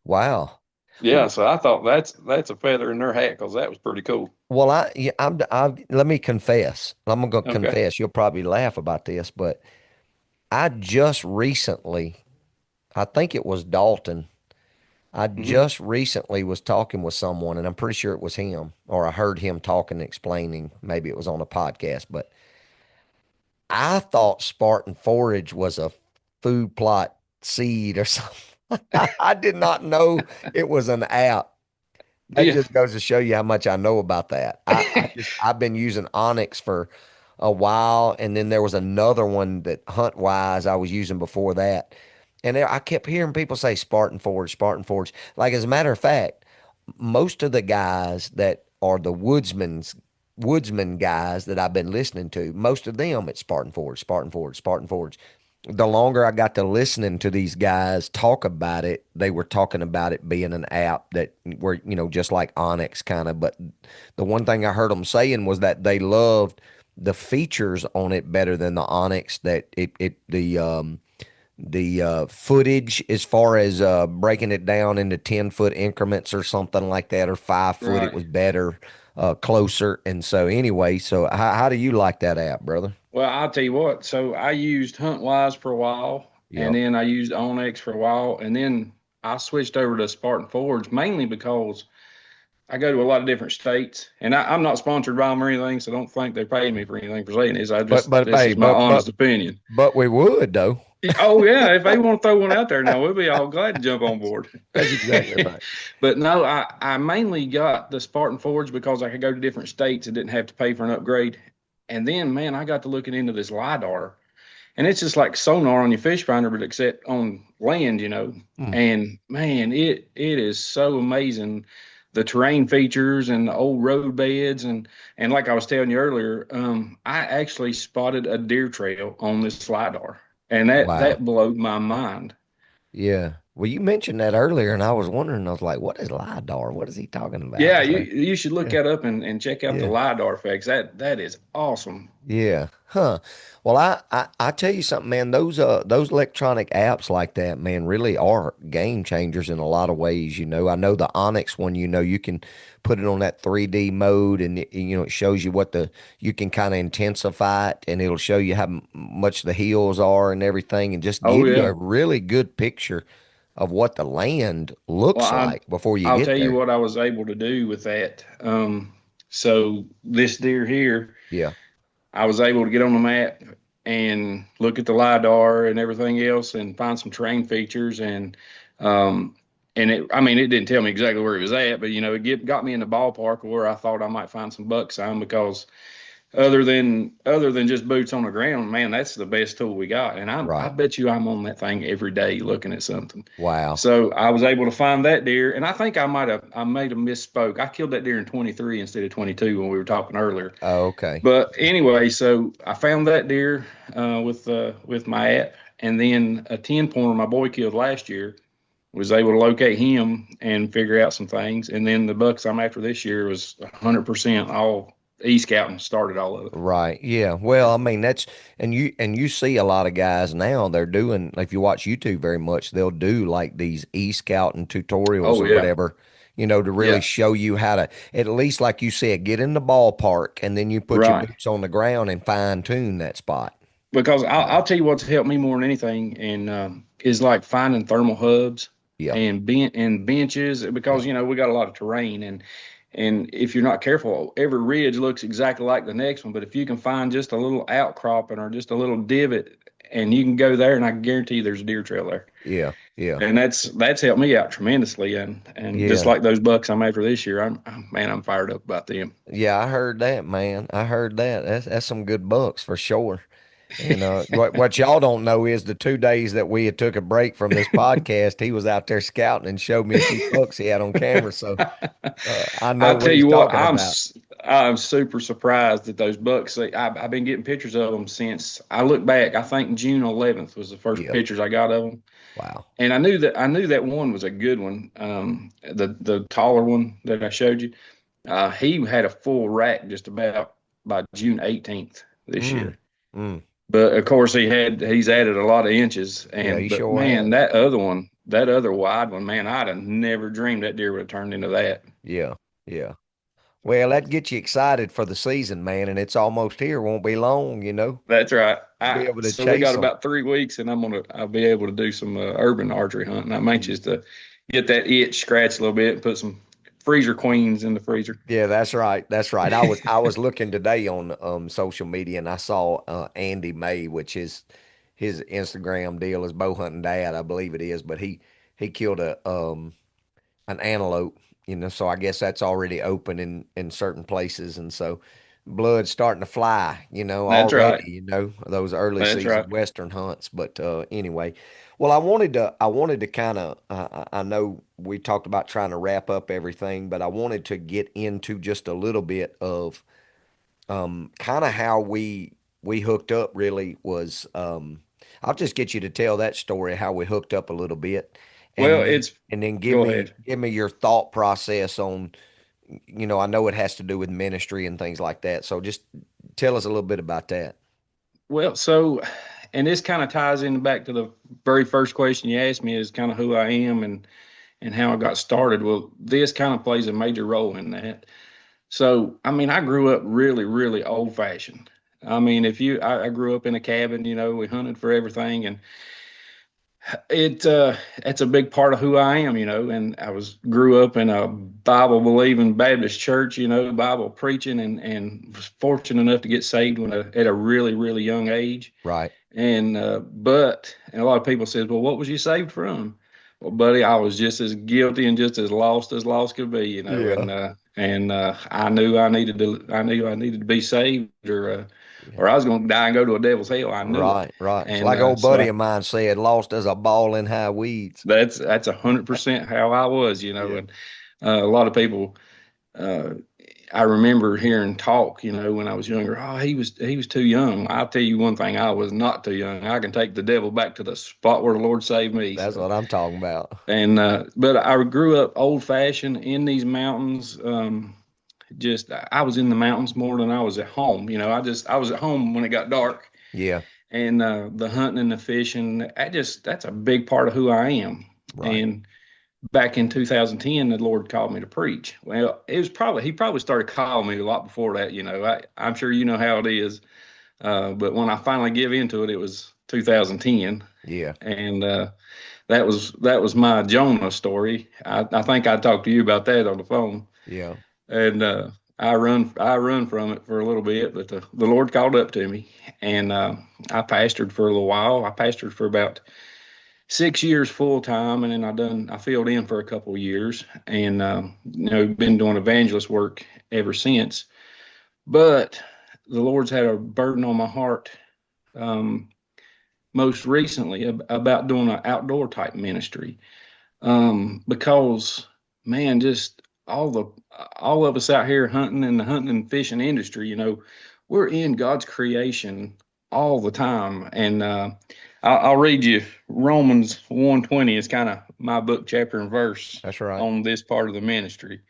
Speaker 2: Wow.
Speaker 1: Yeah, so I thought that's a feather in their hat because that was pretty cool.
Speaker 2: Well, let me confess. I'm gonna
Speaker 1: Okay.
Speaker 2: confess. You'll probably laugh about this, but I just recently, I think it was Dalton. I
Speaker 1: Hmm.
Speaker 2: just recently was talking with someone, and I'm pretty sure it was him, or I heard him talking and explaining. Maybe it was on a podcast, but I thought Spartan Forage was a food plot seed or something. I did not know it was an app. That
Speaker 1: Yeah.
Speaker 2: just goes to show you how much I know about that. I've been using Onyx for a while, and then there was another one that Hunt Wise I was using before that. And I kept hearing people say Spartan Forge, Spartan Forge. Like as a matter of fact, most of the guys that are the woodsman guys that I've been listening to, most of them it's Spartan Forge, Spartan Forge, Spartan Forge. The longer I got to listening to these guys talk about it, they were talking about it being an app that were, just like Onyx kind of. But the one thing I heard them saying was that they loved the features on it better than the Onyx. That the footage as far as breaking it down into 10-foot increments or something like that, or 5 foot, it
Speaker 1: Right.
Speaker 2: was better, closer. And so anyway, so how do you like that app, brother?
Speaker 1: Well, I'll tell you what. So I used HuntWise for a while, and
Speaker 2: Yep.
Speaker 1: then I used Onyx for a while, and then I switched over to Spartan Forge mainly because I go to a lot of different states, and I'm not sponsored by them or anything, so don't think they pay me for anything for saying this. This
Speaker 2: Hey,
Speaker 1: is my honest opinion.
Speaker 2: but we would though.
Speaker 1: Oh yeah, if they want to throw one out there now, we'll be all glad to jump on board.
Speaker 2: That's exactly right.
Speaker 1: But no, I mainly got the Spartan Forge because I could go to different states and didn't have to pay for an upgrade. And then, man, I got to looking into this LiDAR, and it's just like sonar on your fish finder, but except on land.
Speaker 2: Hmm.
Speaker 1: And man, it is so amazing, the terrain features and the old road beds, and like I was telling you earlier, I actually spotted a deer trail on this LiDAR, and
Speaker 2: Wow.
Speaker 1: that blew my mind.
Speaker 2: Yeah. Well, you mentioned that earlier, and I was wondering. I was like, "What is LiDAR? What is he talking
Speaker 1: Yeah,
Speaker 2: about?"
Speaker 1: you should look
Speaker 2: Yeah,
Speaker 1: that up and check out the
Speaker 2: yeah.
Speaker 1: LiDAR effects. That is awesome.
Speaker 2: Yeah. Huh. Well, I tell you something, man, those electronic apps like that, man, really are game changers in a lot of ways. I know the Onyx one, you can put it on that 3D mode, and it shows you you can kind of intensify it, and it'll show you how much the hills are and everything, and just
Speaker 1: Oh
Speaker 2: give you a
Speaker 1: yeah.
Speaker 2: really good picture of what the land
Speaker 1: Well,
Speaker 2: looks like before you
Speaker 1: I'll
Speaker 2: get
Speaker 1: tell you
Speaker 2: there.
Speaker 1: what I was able to do with that. So this deer here,
Speaker 2: Yeah.
Speaker 1: I was able to get on the map and look at the LiDAR and everything else and find some terrain features um, I mean, it didn't tell me exactly where it was at, but got me in the ballpark of where I thought I might find some buck sign because other than just boots on the ground, man, that's the best tool we got. And I
Speaker 2: Right.
Speaker 1: bet you I'm on that thing every day looking at something.
Speaker 2: Wow.
Speaker 1: So I was able to find that deer, and I think I made a misspoke. I killed that deer in 23 instead of 22 when we were talking earlier.
Speaker 2: Oh, okay.
Speaker 1: But anyway, so I found that deer with my app, and then a 10 pointer my boy killed last year. Was able to locate him and figure out some things, and then the bucks I'm after this year was 100% all e-scouting started all of it.
Speaker 2: Right. Yeah. Well, I mean, and you see a lot of guys now, they're doing, if you watch YouTube very much, they'll do like these e-scouting tutorials
Speaker 1: Oh
Speaker 2: or
Speaker 1: yeah,
Speaker 2: whatever, to really
Speaker 1: yeah,
Speaker 2: show you how to, at least like you said, get in the ballpark, and then you put your
Speaker 1: right.
Speaker 2: boots on the ground and fine tune that spot.
Speaker 1: Because
Speaker 2: You
Speaker 1: I'll
Speaker 2: know.
Speaker 1: tell you what's helped me more than anything, and is like finding thermal hubs
Speaker 2: Yeah.
Speaker 1: and benches because
Speaker 2: Yeah.
Speaker 1: we got a lot of terrain, And if you're not careful, every ridge looks exactly like the next one. But if you can find just a little outcropping or just a little divot, and you can go there, and I guarantee you there's a deer trail there.
Speaker 2: Yeah. Yeah.
Speaker 1: And that's helped me out tremendously. And just
Speaker 2: Yeah.
Speaker 1: like those bucks I'm after this year, I'm fired up about them.
Speaker 2: Yeah, I heard that, man. I heard that. That's some good bucks for sure. And what y'all don't know is the 2 days that we had took a break from this podcast, he was out there scouting and showed me a few bucks he had on camera. So I
Speaker 1: I
Speaker 2: know what
Speaker 1: tell
Speaker 2: he's
Speaker 1: you what,
Speaker 2: talking about.
Speaker 1: I'm super surprised at those bucks. I've been getting pictures of them since I look back. I think June 11th was the first
Speaker 2: Yeah.
Speaker 1: pictures I got of them,
Speaker 2: Wow.
Speaker 1: and I knew that one was a good one. The taller one that I showed you, he had a full rack just about by June 18th this
Speaker 2: Mm.
Speaker 1: year.
Speaker 2: Mm.
Speaker 1: But of course, he's added a lot of inches.
Speaker 2: Yeah, he
Speaker 1: But
Speaker 2: sure
Speaker 1: man,
Speaker 2: has.
Speaker 1: that other one, that other wide one, man, I'd have never dreamed that deer would have turned into that.
Speaker 2: Yeah. Yeah. Well, that gets you excited for the season, man, and it's almost here. Won't be long,
Speaker 1: That's right.
Speaker 2: Be able to
Speaker 1: So we
Speaker 2: chase
Speaker 1: got
Speaker 2: them.
Speaker 1: about 3 weeks, and I'll be able to do some urban archery hunting. I'm
Speaker 2: Yeah.
Speaker 1: anxious to get that itch scratched a little bit and put some freezer queens in the freezer.
Speaker 2: Yeah, that's right. That's right. I was looking today on social media and I saw Andy May, which is his Instagram deal is bow hunting dad, I believe it is, but he killed a an antelope, so I guess that's already open in certain places, and so blood's starting to fly,
Speaker 1: That's
Speaker 2: already,
Speaker 1: right.
Speaker 2: those early
Speaker 1: That's
Speaker 2: season
Speaker 1: right.
Speaker 2: western hunts. But anyway, well, I wanted to kind of I know we talked about trying to wrap up everything, but I wanted to get into just a little bit of kind of how we hooked up. Really was I'll just get you to tell that story how we hooked up a little bit,
Speaker 1: Well,
Speaker 2: and then
Speaker 1: it's
Speaker 2: and then give
Speaker 1: go
Speaker 2: me
Speaker 1: ahead.
Speaker 2: give me your thought process on, I know it has to do with ministry and things like that. So just tell us a little bit about that.
Speaker 1: Well, so, and this kind of ties in back to the very first question you asked me is kind of who I am and how I got started. Well, this kind of plays a major role in that. So, I mean, I grew up really, really old fashioned. I mean, I grew up in a cabin, we hunted for everything, and it's a big part of who I am, and grew up in a Bible believing Baptist church, Bible preaching, and was fortunate enough to get saved at a really, really young age.
Speaker 2: Right.
Speaker 1: And a lot of people says, well, what was you saved from? Well, buddy, I was just as guilty and just as lost could be,
Speaker 2: Yeah.
Speaker 1: I knew I needed to be saved,
Speaker 2: Yeah.
Speaker 1: or I was going to die and go to a devil's hell. I knew it.
Speaker 2: Right. Right. It's
Speaker 1: And
Speaker 2: like old
Speaker 1: so
Speaker 2: buddy of mine said, lost as a ball in high weeds.
Speaker 1: that's 100% how I was,
Speaker 2: Yeah.
Speaker 1: and a lot of people, uh, I remember hearing talk, when I was younger. Oh, he was too young. I'll tell you one thing: I was not too young. I can take the devil back to the spot where the Lord saved me.
Speaker 2: That's
Speaker 1: So,
Speaker 2: what I'm talking about.
Speaker 1: but I grew up old fashioned in these mountains. Just I was in the mountains more than I was at home. I was at home when it got dark,
Speaker 2: Yeah.
Speaker 1: and the hunting and the fishing. That's a big part of who I am.
Speaker 2: Right.
Speaker 1: And back in 2010, the Lord called me to preach. Well, he probably started calling me a lot before that. I'm sure you know how it is. But when I finally give into it, it was 2010,
Speaker 2: Yeah.
Speaker 1: and that was my Jonah story. I think I talked to you about that on the phone,
Speaker 2: Yeah.
Speaker 1: and I run from it for a little bit, but the Lord called up to me, and I pastored for a little while. I pastored for about 6 years full time, and then I filled in for a couple of years, and been doing evangelist work ever since. But the Lord's had a burden on my heart, um, most recently about doing an outdoor type ministry, because man, just all of us out here hunting in the hunting and fishing industry, we're in God's creation all the time, and I'll read you Romans 1:20 is kind of my book, chapter and verse
Speaker 2: That's right.
Speaker 1: on this part of the ministry.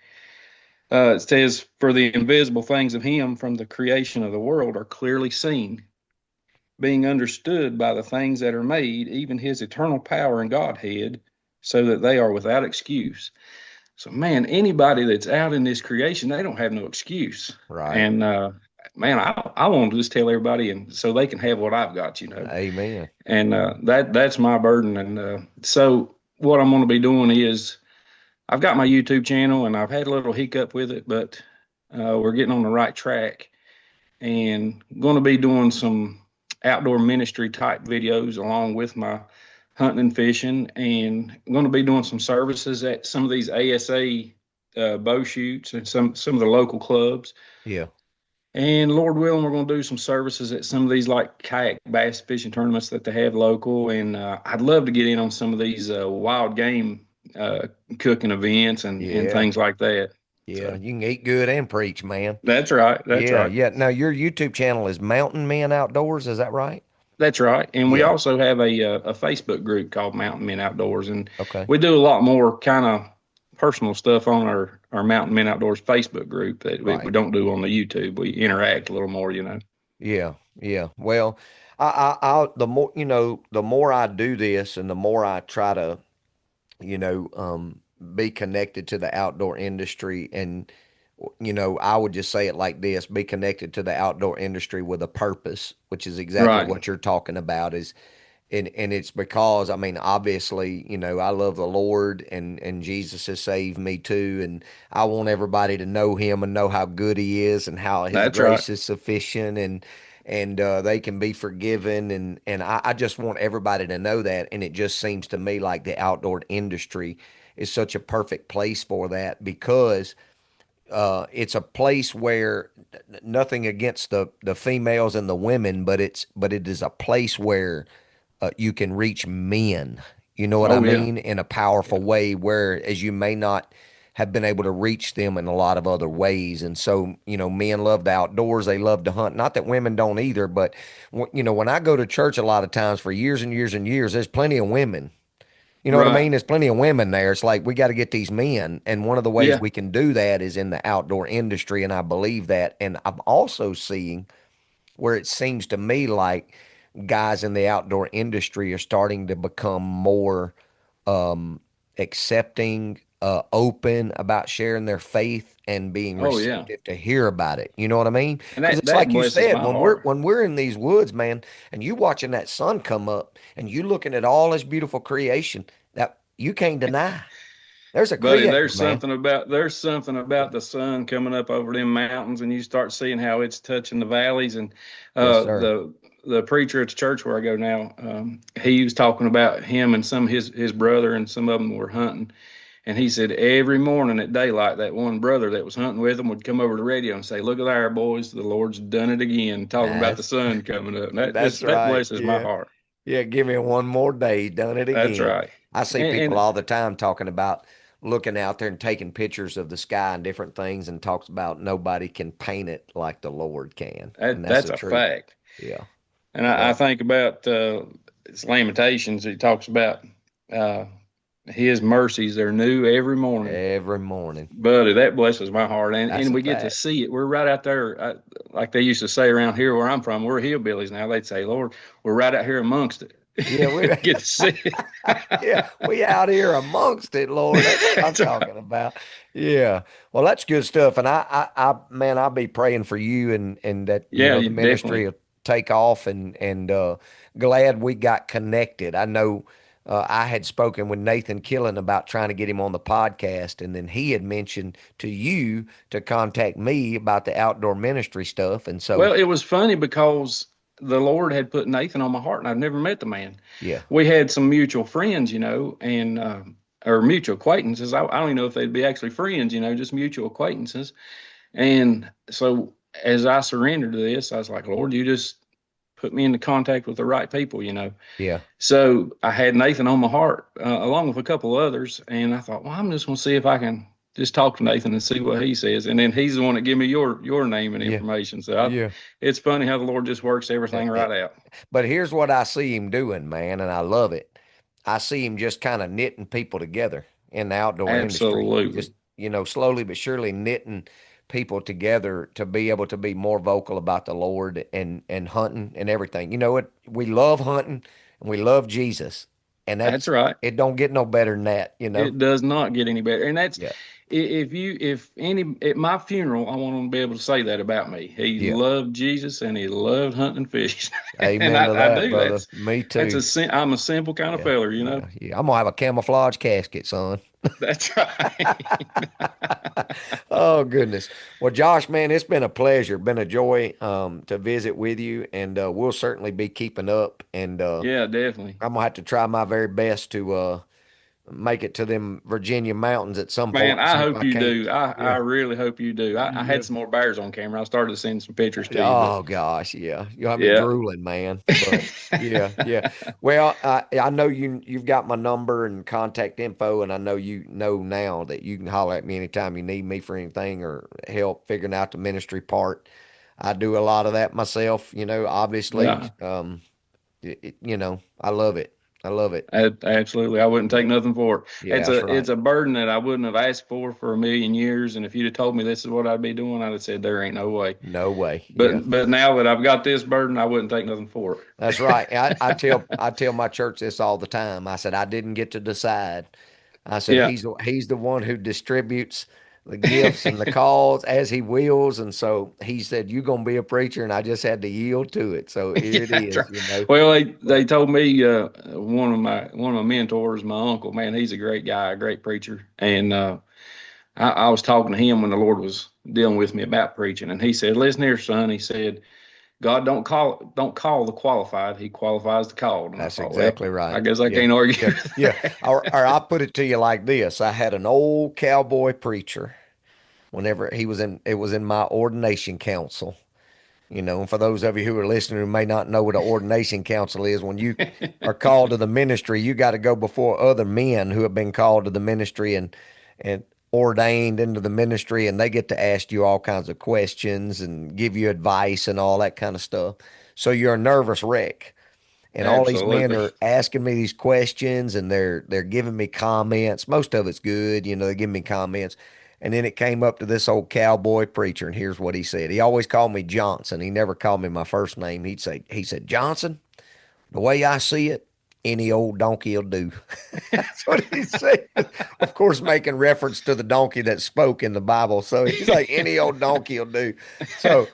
Speaker 1: It says, "For the invisible things of Him from the creation of the world are clearly seen, being understood by the things that are made, even His eternal power and Godhead, so that they are without excuse." So, man, anybody that's out in this creation, they don't have no excuse.
Speaker 2: Right.
Speaker 1: And man, I want to just tell everybody, and so they can have what I've got,
Speaker 2: Amen.
Speaker 1: and that's my burden. And so what I'm going to be doing is I've got my YouTube channel and I've had a little hiccup with it, but we're getting on the right track and going to be doing some outdoor ministry type videos along with my hunting and fishing, and going to be doing some services at some of these ASA bow shoots and some of the local clubs.
Speaker 2: Yeah.
Speaker 1: And Lord willing, we're going to do some services at some of these like kayak bass fishing tournaments that they have local. And I'd love to get in on some of these wild game uh, cooking events and
Speaker 2: Yeah.
Speaker 1: things like that.
Speaker 2: Yeah.
Speaker 1: So
Speaker 2: You can eat good and preach, man.
Speaker 1: that's right. That's
Speaker 2: Yeah.
Speaker 1: right.
Speaker 2: Yeah. Now, your YouTube channel is Mountain Men Outdoors. Is that right?
Speaker 1: That's right. And we
Speaker 2: Yeah.
Speaker 1: also have a Facebook group called Mountain Men Outdoors. And
Speaker 2: Okay.
Speaker 1: we do a lot more kind of personal stuff on our Mountain Men Outdoors Facebook group that we
Speaker 2: Right.
Speaker 1: don't do on the YouTube. We interact a little more, you know.
Speaker 2: Yeah. Yeah. Well, the more, the more I do this and the more I try to, be connected to the outdoor industry. And, I would just say it like this: be connected to the outdoor industry with a purpose, which is exactly
Speaker 1: Right.
Speaker 2: what you're talking about. And it's because, I mean, obviously, I love the Lord, and Jesus has saved me too. And I want everybody to know him and know how good he is and how his
Speaker 1: That's right.
Speaker 2: grace is sufficient, and they can be forgiven. And I just want everybody to know that. And it just seems to me like the outdoor industry is such a perfect place for that, because it's a place where, nothing against the females and the women, but it is a place where you can reach men. You know what I
Speaker 1: Oh yeah.
Speaker 2: mean? In a powerful
Speaker 1: Yeah.
Speaker 2: way, whereas you may not have been able to reach them in a lot of other ways. And so, men love the outdoors. They love to hunt. Not that women don't either, but when I go to church a lot of times for years and years and years, there's plenty of women. You know what I
Speaker 1: Right.
Speaker 2: mean? There's plenty of women there. It's like we got to get these men. And one of the ways
Speaker 1: Yeah.
Speaker 2: we can do that is in the outdoor industry. And I believe that. And I'm also seeing where it seems to me like guys in the outdoor industry are starting to become more accepting, open about sharing their faith and being
Speaker 1: Oh yeah.
Speaker 2: receptive to hear about it. You know what I mean?
Speaker 1: And
Speaker 2: Because
Speaker 1: that
Speaker 2: it's
Speaker 1: that
Speaker 2: like you
Speaker 1: blesses
Speaker 2: said,
Speaker 1: my
Speaker 2: when we're
Speaker 1: heart.
Speaker 2: when we're in these woods, man, and you watching that sun come up and you looking at all this beautiful creation that you can't deny. There's a
Speaker 1: Buddy,
Speaker 2: creator, man.
Speaker 1: there's something
Speaker 2: Yeah.
Speaker 1: about the sun coming up over them mountains, and you start seeing how it's touching the valleys. And
Speaker 2: Yes,
Speaker 1: uh,
Speaker 2: sir.
Speaker 1: the preacher at the church where I go now, he was talking about him and some of his brother, and some of them were hunting. And he said every morning at daylight, that one brother that was hunting with him would come over to the radio and say, "Look at there, boys, the Lord's done it again," talking about the
Speaker 2: That's
Speaker 1: sun coming up. And
Speaker 2: that's
Speaker 1: that
Speaker 2: right.
Speaker 1: blesses my
Speaker 2: Yeah.
Speaker 1: heart.
Speaker 2: Yeah, give me one more day. Done it
Speaker 1: That's
Speaker 2: again.
Speaker 1: right.
Speaker 2: I see people
Speaker 1: And
Speaker 2: all the time talking about looking out there and taking pictures of the sky and different things, and talks about nobody can paint it like the Lord can. And that's
Speaker 1: that's
Speaker 2: the
Speaker 1: a
Speaker 2: truth.
Speaker 1: fact.
Speaker 2: Yeah.
Speaker 1: And
Speaker 2: Yeah.
Speaker 1: I think about it's Lamentations. He talks about uh, his mercies are new every morning.
Speaker 2: Every morning.
Speaker 1: Buddy, that blesses my heart.
Speaker 2: That's
Speaker 1: And
Speaker 2: a
Speaker 1: we get to
Speaker 2: fact.
Speaker 1: see it. We're right out there. Like they used to say around here where I'm from, we're hillbillies now. They'd say, Lord, we're right out here amongst it.
Speaker 2: Yeah, we're
Speaker 1: Get to see it.
Speaker 2: yeah, we out here amongst it, Lord. That's what I'm
Speaker 1: That's right.
Speaker 2: talking about. Yeah. Well, that's good stuff. And man, I'll be praying for you, and that,
Speaker 1: Yeah,
Speaker 2: the
Speaker 1: you
Speaker 2: ministry
Speaker 1: definitely.
Speaker 2: will take off, and glad we got connected. I know I had spoken with Nathan Killen about trying to get him on the podcast, and then he had mentioned to you to contact me about the outdoor ministry stuff. And so,
Speaker 1: Well, it was funny because the Lord had put Nathan on my heart, and I've never met the man.
Speaker 2: yeah,
Speaker 1: We had some mutual friends, and or mutual acquaintances. I don't even know if they'd be actually friends, just mutual acquaintances. And so as I surrendered to this, I was like, Lord, you just put me into contact with the right people.
Speaker 2: yeah,
Speaker 1: So I had Nathan on my heart, along with a couple others, and I thought, well, I'm just going to see if I can just talk to Nathan and see what he says. And then he's the one that gave me your name and
Speaker 2: yeah,
Speaker 1: information. So
Speaker 2: yeah.
Speaker 1: it's funny how the Lord just works everything right out.
Speaker 2: But here's what I see him doing, man, and I love it. I see him just kind of knitting people together in the outdoor industry.
Speaker 1: Absolutely,
Speaker 2: Just, slowly but surely knitting people together to be able to be more vocal about the Lord, and hunting and everything. You know what? We love hunting and we love Jesus. And
Speaker 1: that's
Speaker 2: that's
Speaker 1: right.
Speaker 2: it don't get no better than that.
Speaker 1: It does not get any better, and that's
Speaker 2: Yeah.
Speaker 1: if any at my funeral, I want them to be able to say that about me. He
Speaker 2: Yeah.
Speaker 1: loved Jesus and he loved hunting and fishing. And
Speaker 2: Amen to
Speaker 1: I
Speaker 2: that,
Speaker 1: do.
Speaker 2: brother. Me too.
Speaker 1: I'm a simple kind of
Speaker 2: Yeah.
Speaker 1: feller, you know.
Speaker 2: Yeah. I'm gonna have a camouflage casket, son.
Speaker 1: That's right.
Speaker 2: Oh goodness. Well, Josh, man, it's been a pleasure, been a joy to visit with you, and we'll certainly be keeping up. And
Speaker 1: Yeah, definitely.
Speaker 2: I'm gonna have to try my very best to make it to them Virginia mountains at some
Speaker 1: Man,
Speaker 2: point and
Speaker 1: I
Speaker 2: see if
Speaker 1: hope
Speaker 2: I
Speaker 1: you
Speaker 2: can't.
Speaker 1: do. I
Speaker 2: Yeah.
Speaker 1: really hope you do. I
Speaker 2: Yeah.
Speaker 1: had some more bears on camera. I started to send some pictures to you, but
Speaker 2: Oh gosh, yeah. You'll have me
Speaker 1: yeah.
Speaker 2: drooling, man. But yeah, yeah. Well, I know you've got my number and contact info, and I know you know now that you can holler at me anytime you need me for anything or help figuring out the ministry part. I do a lot of that myself, obviously.
Speaker 1: Yeah.
Speaker 2: I love it. I love it.
Speaker 1: Absolutely. I wouldn't take
Speaker 2: Yeah.
Speaker 1: nothing for it.
Speaker 2: Yeah, that's right.
Speaker 1: It's a burden that I wouldn't have asked for a million years. And if you'd have told me this is what I'd be doing, I'd have said there ain't no way.
Speaker 2: No way. Yeah.
Speaker 1: But now that I've got this burden, I wouldn't take nothing for it.
Speaker 2: That's right. I tell my church this all the time. I said I didn't get to decide. I said
Speaker 1: Yeah.
Speaker 2: he's the one who distributes the gifts and the calls as he wills, and so he said you're gonna be a preacher, and I just had to yield to it. So here it
Speaker 1: That's right.
Speaker 2: is.
Speaker 1: Well, they
Speaker 2: But
Speaker 1: told me one of my mentors, my uncle, man, he's a great guy, a great preacher, and I was talking to him when the Lord was dealing with me about preaching, and he said, "Listen here, son," he said, "God don't call the qualified; He qualifies the called." And I
Speaker 2: that's
Speaker 1: thought, well,
Speaker 2: exactly
Speaker 1: I
Speaker 2: right.
Speaker 1: guess I
Speaker 2: Yeah,
Speaker 1: can't argue.
Speaker 2: yeah, yeah. Or I'll put it to you like this: I had an old cowboy preacher. Whenever it was in my ordination council. And for those of you who are listening who may not know what an ordination council is, when you are called to the ministry, you got to go before other men who have been called to the ministry and ordained into the ministry, and they get to ask you all kinds of questions and give you advice and all that kind of stuff. So you're a nervous wreck. And all these men
Speaker 1: Absolutely.
Speaker 2: are asking me these questions, and they're giving me comments. Most of it's good, they're giving me comments. And then it came up to this old cowboy preacher, and here's what he said. He always called me Johnson. He never called me my first name. He said, Johnson, the way I see it, any old donkey will do. That's what he said. Of course, making reference to the donkey that spoke in the Bible. So he's like, any old donkey will do. So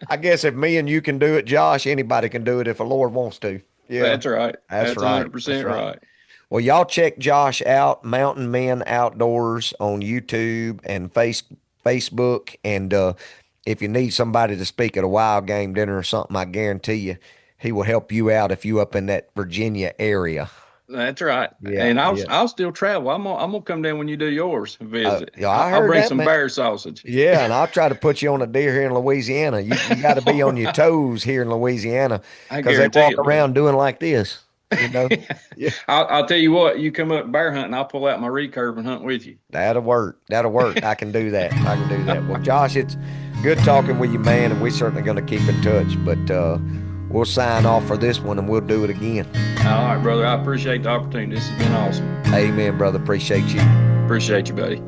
Speaker 2: I guess if me and you can do it, Josh, anybody can do it if the Lord wants to. Yeah,
Speaker 1: That's right.
Speaker 2: that's
Speaker 1: That's
Speaker 2: right. That's
Speaker 1: 100%
Speaker 2: right.
Speaker 1: right.
Speaker 2: Well, y'all check Josh out, Mountain Men Outdoors on YouTube and Facebook. And if you need somebody to speak at a wild game dinner or something, I guarantee you he will help you out if you up in that Virginia area.
Speaker 1: That's right.
Speaker 2: Yeah,
Speaker 1: And
Speaker 2: yeah.
Speaker 1: I'll still travel. I'm gonna come down when you do yours and visit.
Speaker 2: Yeah, I
Speaker 1: I'll
Speaker 2: heard
Speaker 1: bring
Speaker 2: that,
Speaker 1: some
Speaker 2: man.
Speaker 1: bear sausage.
Speaker 2: Yeah, and I'll try to put you on a deer here in Louisiana. You got to be on your toes here in Louisiana
Speaker 1: I
Speaker 2: because they
Speaker 1: guarantee
Speaker 2: walk
Speaker 1: it, brother.
Speaker 2: around doing like this. Yeah,
Speaker 1: I'll tell you what. You come up bear hunting, I'll pull out my recurve and hunt with you.
Speaker 2: that'll work. That'll work. I can do that. I can do that. Well, Josh, it's good talking with you, man, and we're certainly going to keep in touch. But we'll sign off for this one, and we'll do it again.
Speaker 1: All right, brother. I appreciate the opportunity. This has been awesome.
Speaker 2: Amen, brother. Appreciate you.
Speaker 1: Appreciate you, buddy.